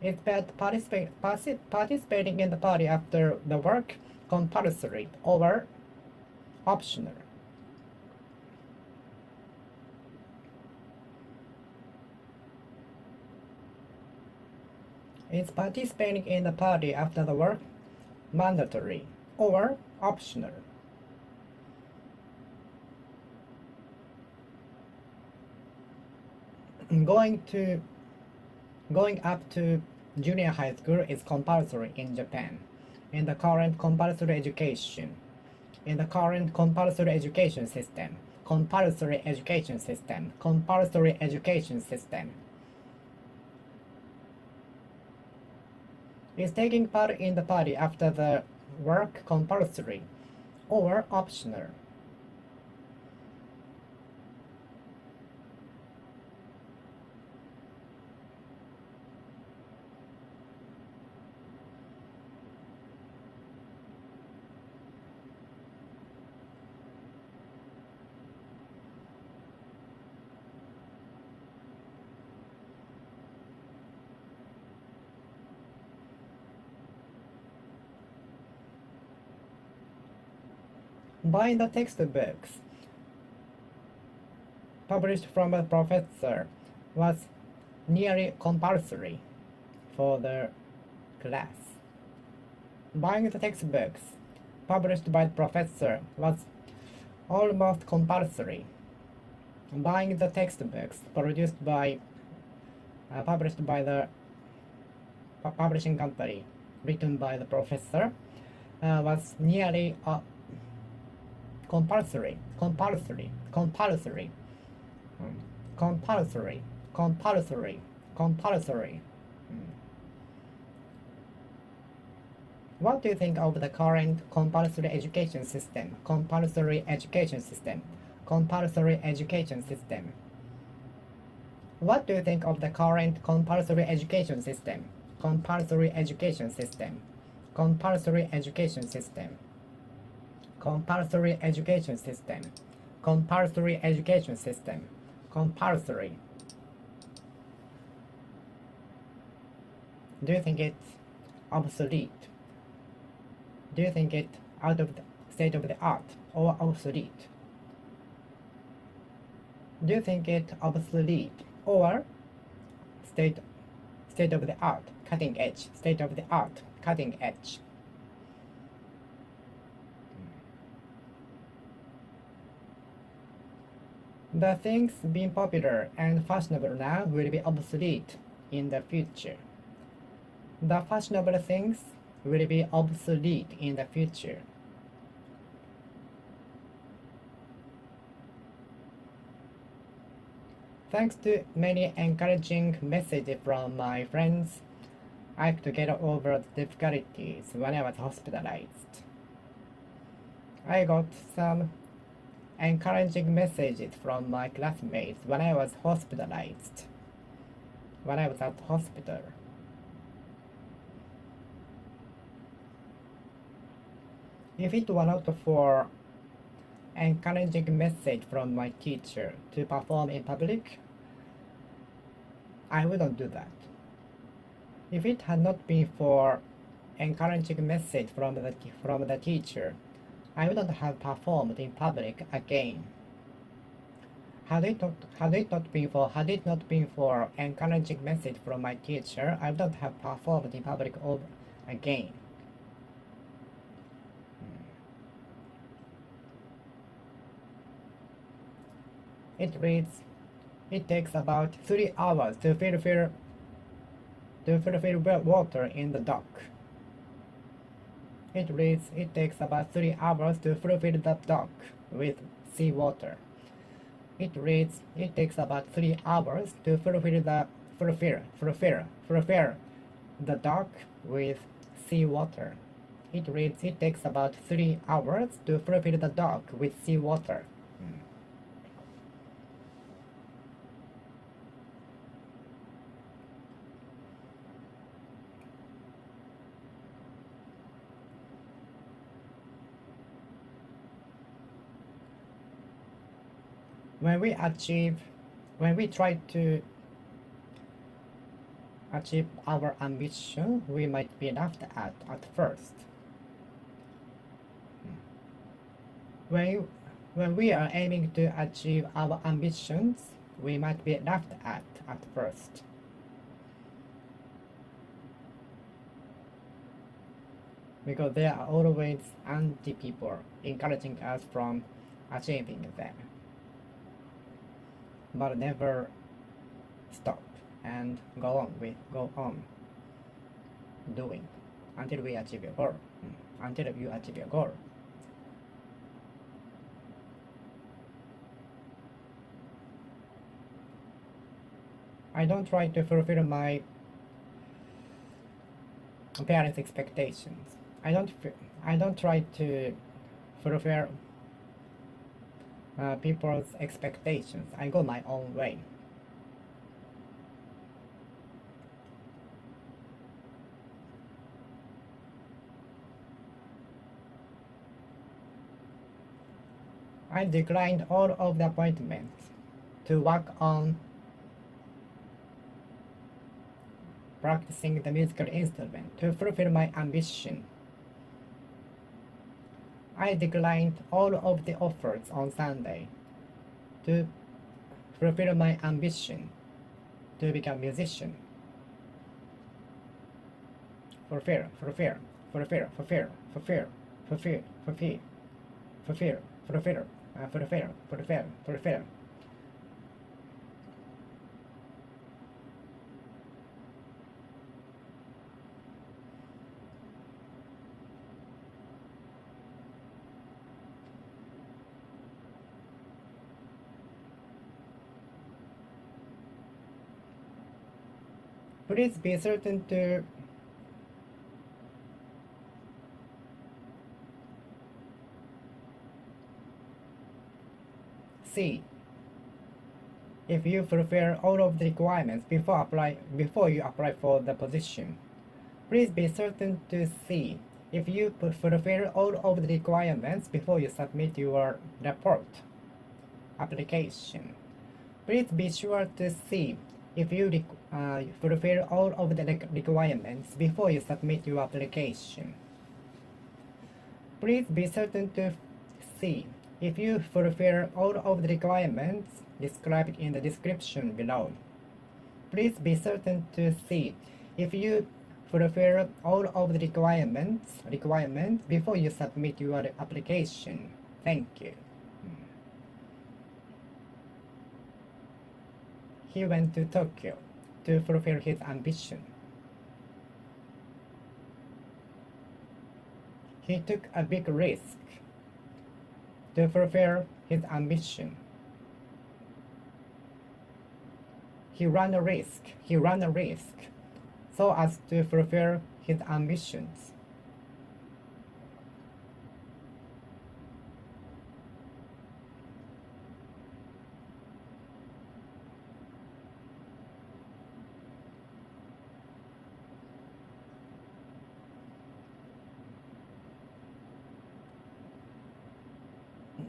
Is participating in the party after the work compulsory or optional? Is participating in the party after the work mandatory or optional? Going up to junior high school is compulsory in Japan. In the current compulsory education system, is taking part in the party after the work compulsory or optional? Buying the textbooks. published from a professor was nearly compulsory for the class. Buying the textbooks published by the professor was almost compulsory. Buying the textbooks published by the publishing company written by the professor was nearly compulsory, compulsory, compulsory, compulsory, compulsory, compulsory. What do you think of the current compulsory education system? Compulsory education system. Compulsory education system. What do you think of the current compulsory education system? Compulsory education system. Compulsory education system. Compulsory education system. Compulsory education system. Compulsory. Do you think it's obsolete? Do you think it out of the state of the art or obsolete? Do you think it obsolete or state of the art, cutting edge, state of the art, cutting edge? The things being popular and fashionable now will be obsolete in the future. The fashionable things will be obsolete in the future. Thanks to many encouraging messages from my friends, I could get over the difficulties when I was hospitalized. I got some encouraging messages from my classmates when I was hospitalized, when I was at hospital. If it were not for encouraging message from my teacher to perform in public, I wouldn't do that. If it had not been for encouraging message from the teacher, I wouldn't have performed in public again. Had it not been for encouraging message from my teacher, I wouldn't have performed in public again. It reads, it takes about 3 hours to fulfill water in the dock. It reads, it takes about 3 hours to fulfill the dock with seawater. It reads, it takes about 3 hours to fulfill the dock with seawater. It reads, it takes about 3 hours to fulfill the dock with seawater. When we try to achieve our ambition, we might be laughed at first. When we are aiming to achieve our ambitions, we might be laughed at first. Because there are always anti-people encouraging us from achieving them. But never stop and go on doing until we achieve your goal. Until you achieve your goal. I don't try to fulfill my parents' expectations. I don't try to fulfill people's expectations. I go my own way. I declined all of the appointments to work on practicing the musical instrument to fulfill my ambition. I declined all of the offers on Sunday to fulfill my ambition to become a musician. Fulfill, fulfill, fulfill, fulfill, fulfill, fulfill, fulfill, fulfill, fulfill, fulfill, fulfill, fulfill. Please be certain to see if you fulfill all of the requirements before you apply for the position. Please be certain to see if you fulfill all of the requirements before you submit your report application. Please be sure to see if you fulfill all of the requirements before you submit your application. Please be certain to see if you fulfill all of the requirements described in the description below. Please be certain to see if you fulfill all of the requirements before you submit your application. Thank you. He went to Tokyo to fulfill his ambition. He took a big risk to fulfill his ambition. He ran a risk so as to fulfill his ambitions.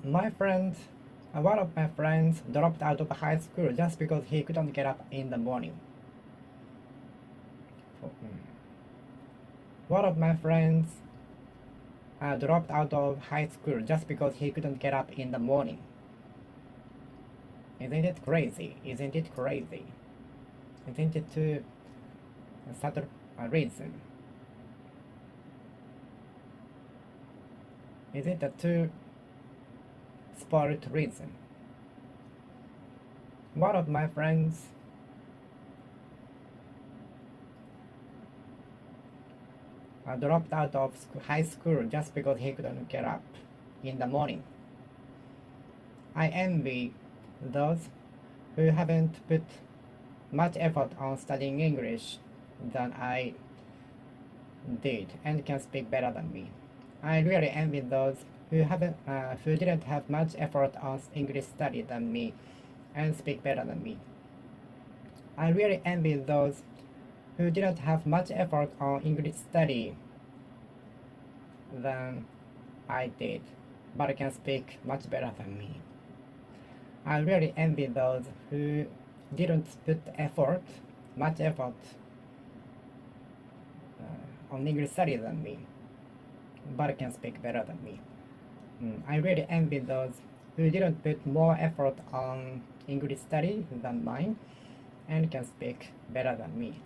One of my friends dropped out of high school just because he couldn't get up in the morning. One of my friends dropped out of high school just because he couldn't get up in the morning. Isn't it crazy? Isn't it crazy? Isn't it too subtle reason? Is it a too spoiled reason? One of my friends dropped out of high school just because he couldn't get up in the morning. I envy those who haven't put much effort on studying English than I did and can speak better than me. I really envy those who didn't have much effort on English study than me and speak better than me. I really envy those who didn't have much effort on English study than I did, but can speak much better than me. I really envy those who didn't put much effort on English study than me, but can speak better than me. I really envy those who didn't put more effort on English study than mine and can speak better than me.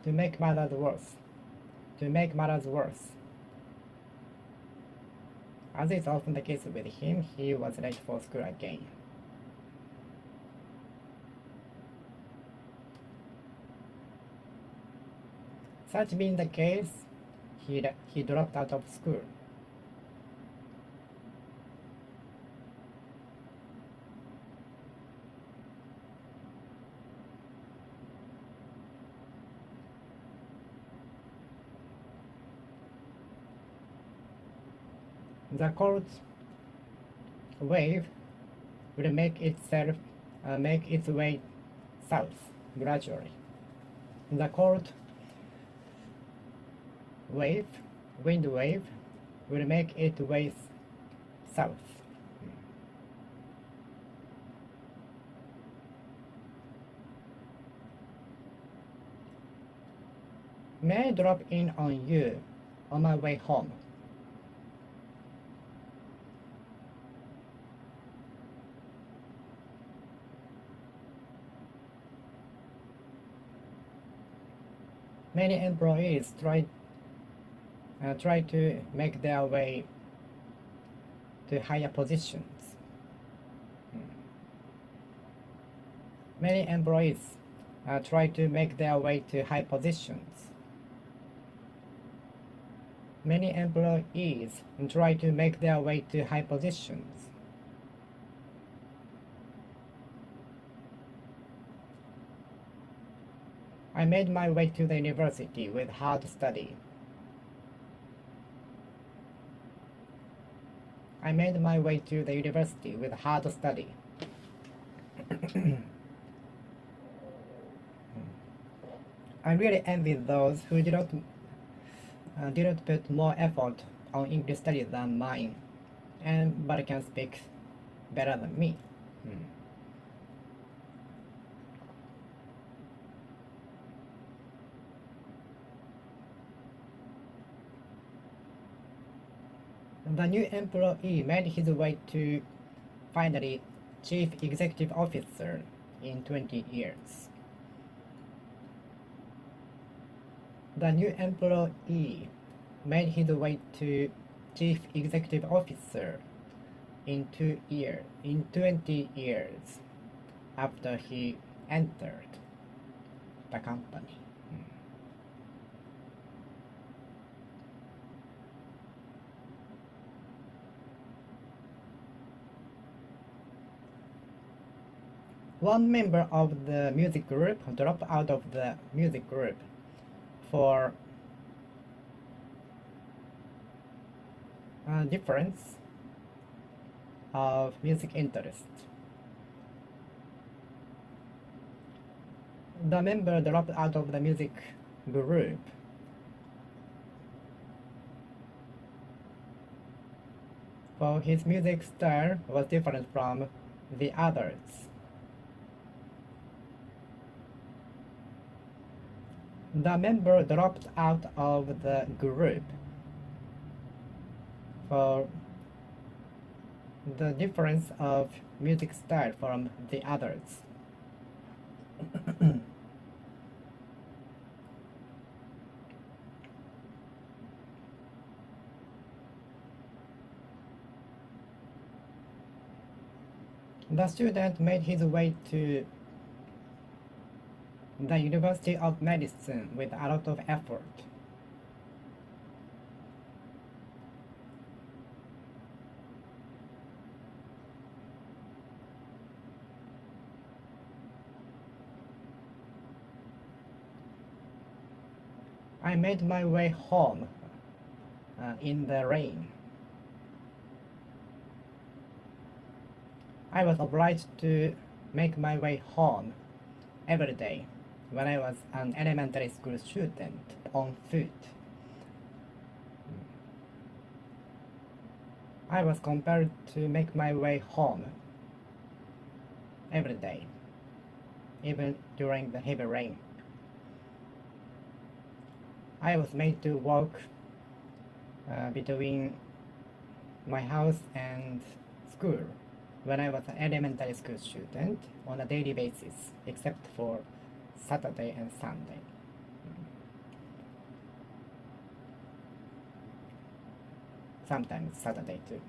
To make matters worse, as is often the case with him, he was late for school again. Such being the case, he dropped out of school. The cold wave will make its way south gradually. The cold wind wave, will make its way south. May I drop in on you on my way home? Many employees try to make their way to higher positions. Many employees try to make their way to high positions. Many employees try to make their way to high positions. I made my way to the university with hard study. I made my way to the university with hard study. I really envy those who didn't put more effort on English study than mine, but can speak better than me. The new employee made his way to finally Chief Executive Officer in 20 years. The new employee made his way to Chief Executive Officer in 20 years after he entered the company. One member of the music group dropped out of the music group for a difference of music interest. The member dropped out of the music group for his music style was different from the others. The member dropped out of the group for the difference of music style from the others. The student made his way to the University of Medicine with a lot of effort. I made my way home in the rain. I was obliged to make my way home every day when I was an elementary school student on foot. I was compelled to make my way home every day, even during the heavy rain. I was made to walk between my house and school when I was an elementary school student on a daily basis, except for Saturday and Sunday. Sometimes Saturday too.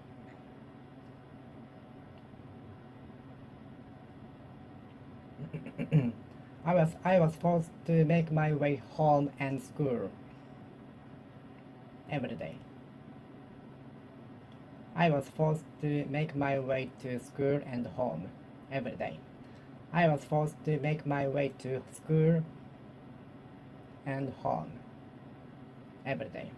I was forced to make my way home and school every day. I was forced to make my way to school and home every day. I was forced to make my way to school and home every day.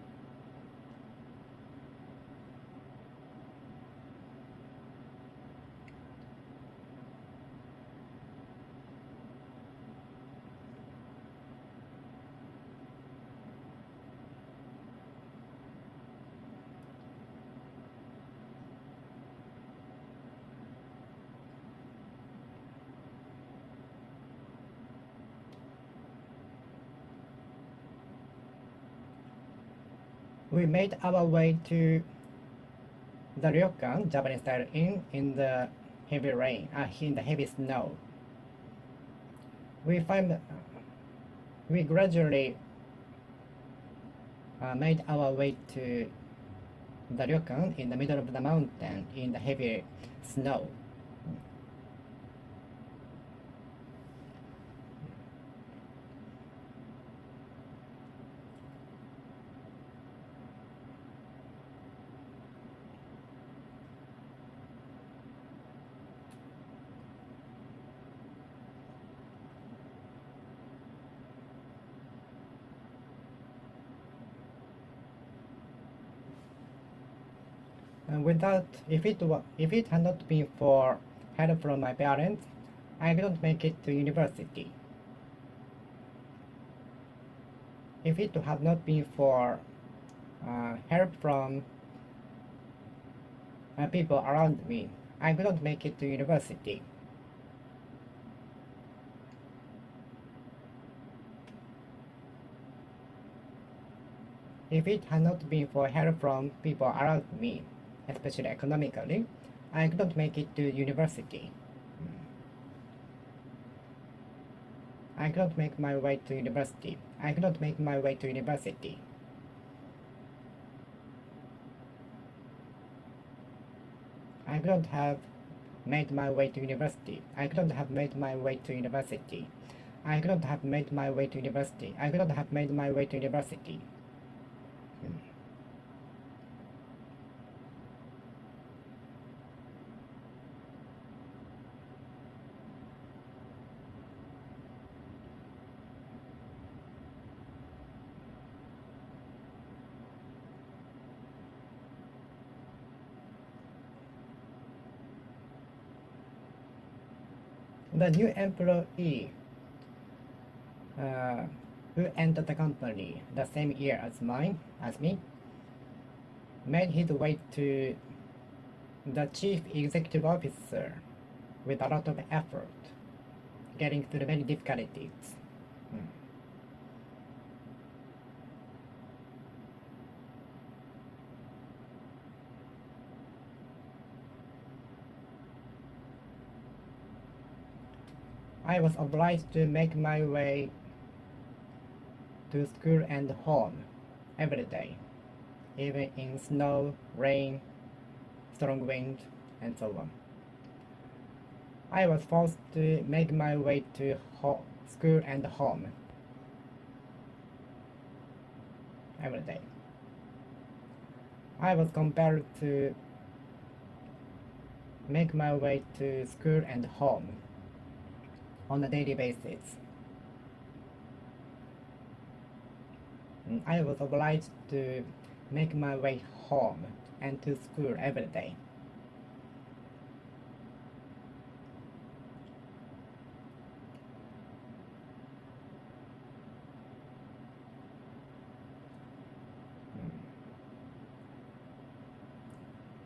We made our way to the ryokan, Japanese style inn, in the heavy rain, in the heavy snow. We gradually made our way to the ryokan in the middle of the mountain in the heavy snow. If it had not been for help from my parents, I couldn't make it to university. If it had not been for help from people around me, I couldn't make it to university. If it had not been for help from people around me, especially economically, I couldn't make it to university. I couldn't make my way to university. I couldn't make my way to university. I couldn't have made my way to university. I couldn't have made my way to university. I couldn't have made my way to university. I couldn't have made my way to university. The new employee who entered the company the same year as me, made his way to the chief executive officer with a lot of effort, getting through many difficulties. I was obliged to make my way to school and home every day, even in snow, rain, strong wind, and so on. I was forced to make my way to school and home every day. I was compelled to make my way to school and home on a daily basis. I was obliged to make my way home and to school every day.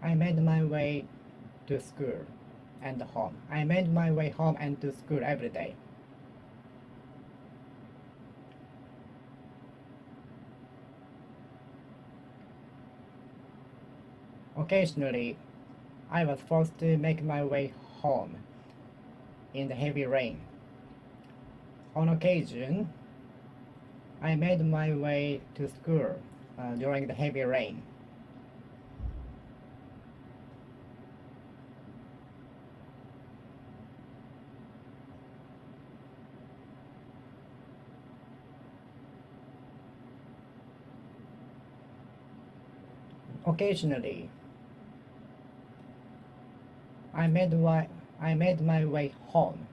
I made my way to school and home. I made my way home and to school every day. Occasionally, I was forced to make my way home in the heavy rain. On occasion, I made my way to school during the heavy rain. Occasionally, I made my way home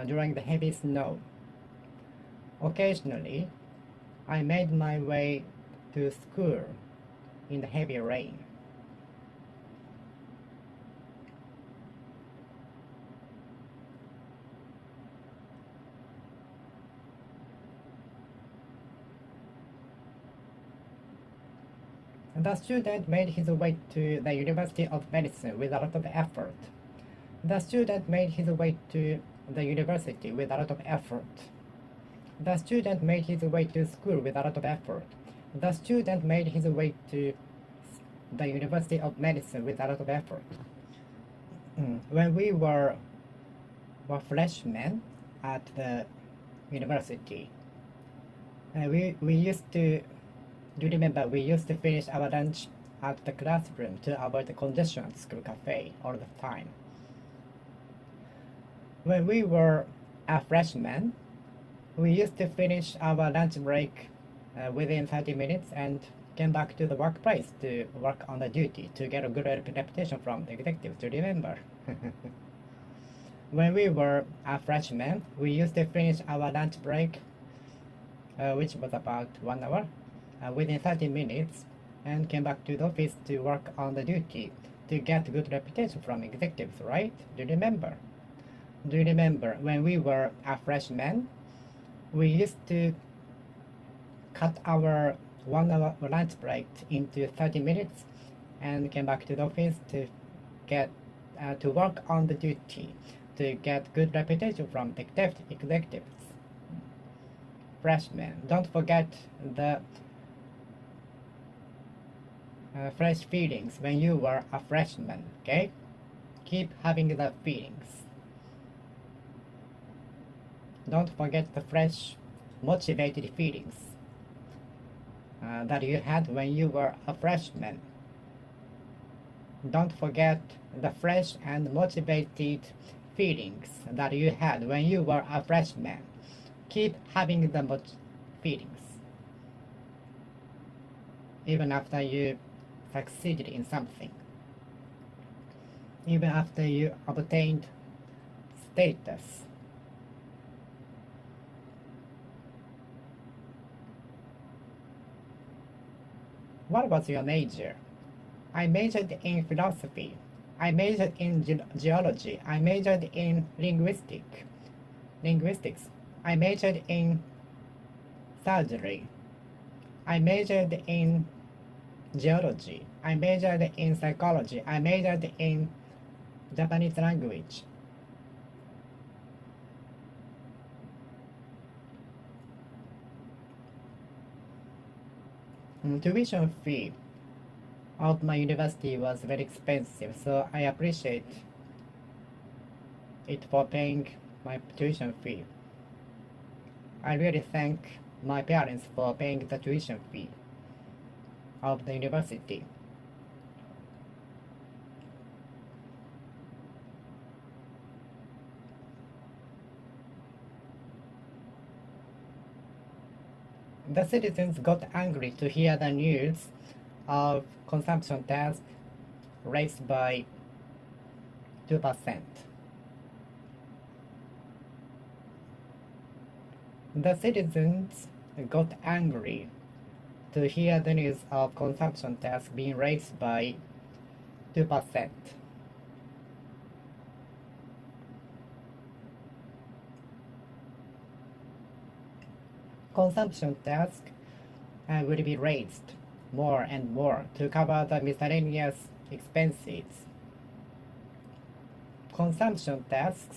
during the heavy snow. Occasionally, I made my way to school in the heavy rain. The student made his way to the University of Medicine with a lot of effort. The student made his way to the university with a lot of effort. The student made his way to school with a lot of effort. The student made his way to the University of Medicine with a lot of effort. When we were freshmen at the university, we used to, do you remember, we used to finish our lunch at the classroom to avoid the congestion at the school cafe all the time. When we were a freshman, we used to finish our lunch break within 30 minutes and came back to the workplace to work on the duty to get a good reputation from the executives. Do you remember? When we were a freshman, we used to finish our lunch break, which was about 1 hour, within 30 minutes, and came back to the office to work on the duty to get good reputation from executives, right? Do you remember? Do you remember when we were a freshman, we used to cut our 1 hour lunch break into 30 minutes and came back to the office to get to work on the duty to get good reputation from the executives. Freshmen, don't forget the fresh feelings when you were a freshman, okay? Keep having the feelings. Don't forget the fresh, motivated feelings that you had when you were a freshman. Don't forget the fresh and motivated feelings that you had when you were a freshman. Keep having the feelings even after you succeeded in something, even after you obtained status. What was your major? I majored in philosophy. I majored in geology. I majored in linguistics. I majored in surgery. I majored in geology. I majored in psychology. I majored in Japanese language. Tuition fee of my university was very expensive, so I appreciate it for paying my tuition fee. I really thank my parents for paying the tuition fee of the university. The citizens got angry to hear the news of consumption tax raised by 2%. The citizens got angry to hear the news of consumption tax being raised by 2%. Consumption tax will be raised more and more to cover the miscellaneous expenses. Consumption tax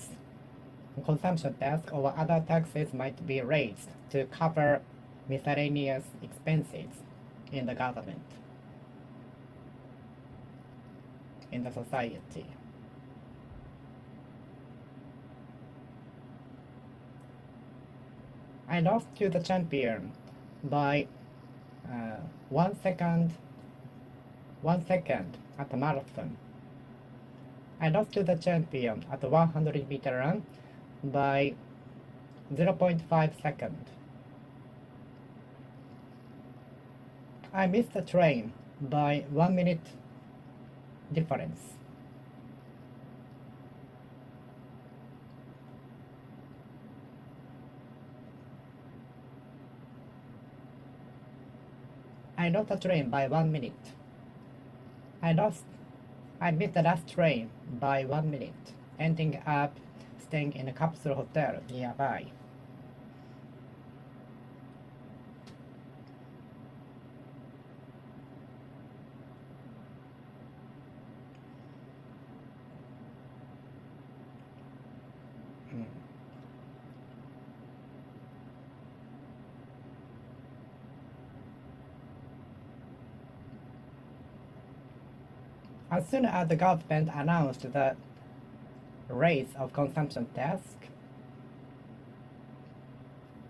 or other taxes might be raised to cover miscellaneous expenses in the government, in the society. I lost to the champion by 1 second at the marathon. I lost to the champion at the 100-meter run by 0.5 seconds. I missed the train by 1 minute difference. I lost the train by 1 minute. I missed the last train by 1 minute, ending up staying in a capsule hotel nearby. As soon as the government announced the raise of consumption tax,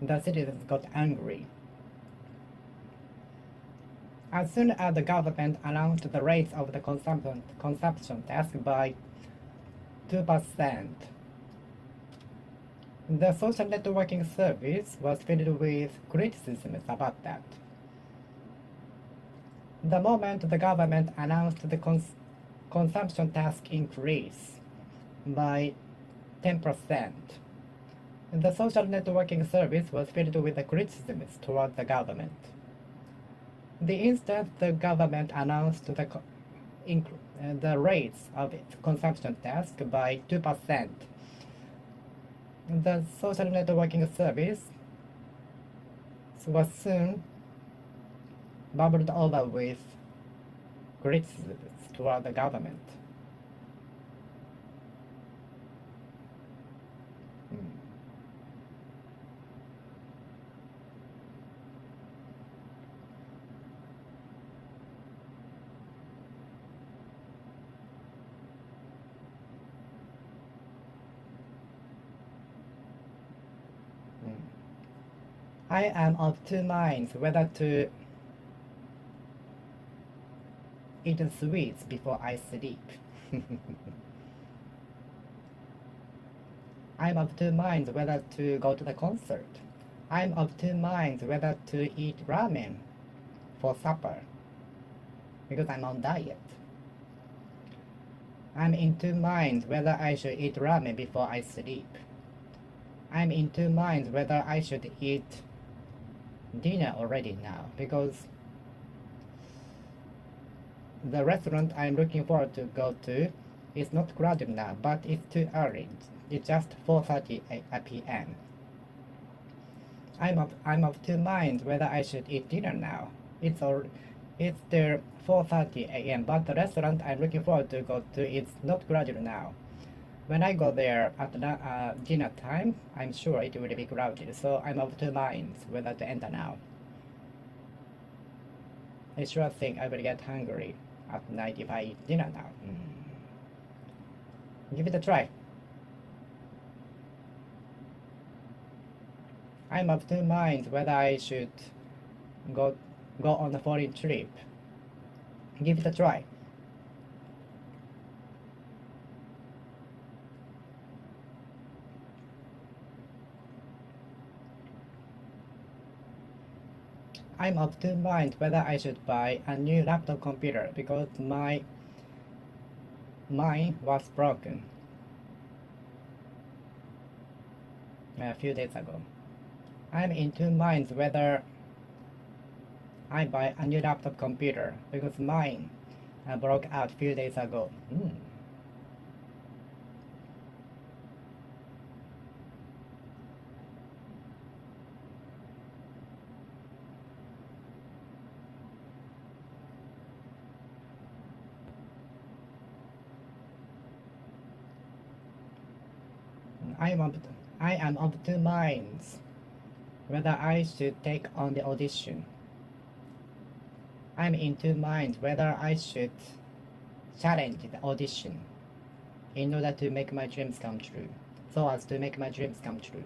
the citizens got angry. As soon as the government announced the raise of the consumption tax by 2%, the social networking service was filled with criticisms about that. The moment the government announced the consumption tax increase by 10%, the social networking service was filled with the criticisms toward the government. The instant the government announced the raise of its consumption tax by 2%, the social networking service was soon bubbled over with criticisms toward the government. I am of two minds whether to eat sweets before I sleep. I'm of two minds whether to go to the concert. I'm of two minds whether to eat ramen for supper because I'm on diet. I'm in two minds whether I should eat ramen before I sleep. I'm in two minds whether I should eat dinner already now because the restaurant I'm looking forward to go to is not crowded now, but it's too early. It's just 4:30 p.m. I'm of two minds whether I should eat dinner now. It's still 4:30 a.m. but the restaurant I'm looking forward to go to is not crowded now. When I go there at dinner time, I'm sure it will be crowded, so I'm of two minds whether to enter now. I sure think I will get hungry at night if I eat dinner now. Give it a try. I'm of two minds whether I should go on a foreign trip. Give it a try. I'm of two minds whether I should buy a new laptop computer because mine was broken a few days ago. I'm in two minds whether I buy a new laptop computer because mine broke out a few days ago. I am of two minds whether I should take on the audition. I'm in two minds whether I should challenge the audition in order to make my dreams come true, so as to make my dreams come true.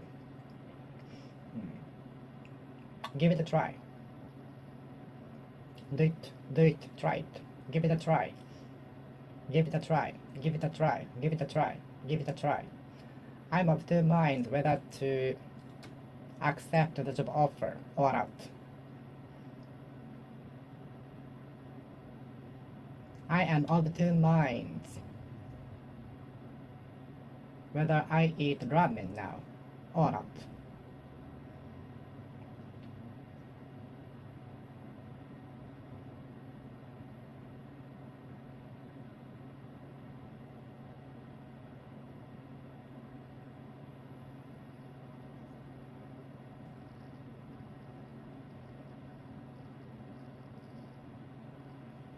Give it a try. Do it, try it. Give it a try. Give it a try. Give it a try. Give it a try. Give it a try. I'm of two minds whether to accept the job offer or not. I am of two minds whether I eat ramen now or not.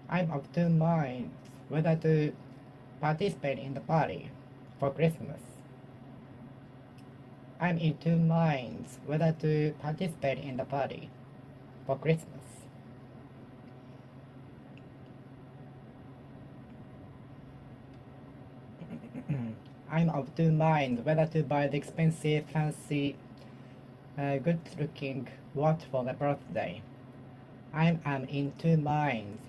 I'm of two minds whether to participate in the party for Christmas. I'm in two minds whether to participate in the party for Christmas. I'm of two minds whether to buy the expensive, fancy, good-looking watch for my birthday. I am in two minds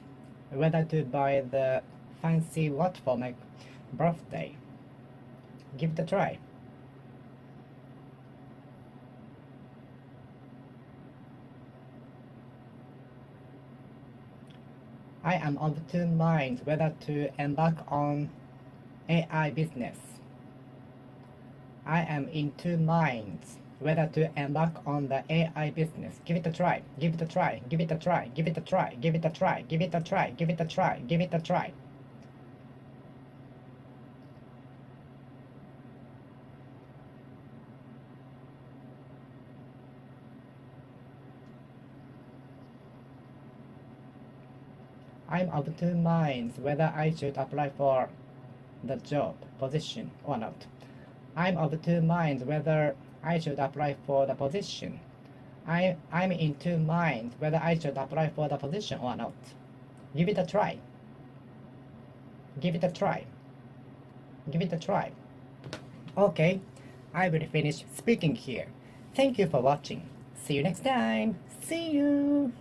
whether to buy the fancy watch for my birthday. Give it a try. I am of two minds whether to embark on AI business. I am in two minds whether to embark on the AI business. Give it a try. Give it a try. Give it a try. Give it a try. Give it a try. Give it a try. Give it a try. Give it a try. I'm of two minds whether I should apply for the job position or not. I'm of two minds whether I should apply for the position. I'm in two minds whether I should apply for the position or not. Give it a try. Give it a try. Give it a try. Okay, I will finish speaking here. Thank you for watching. See you next time. See you.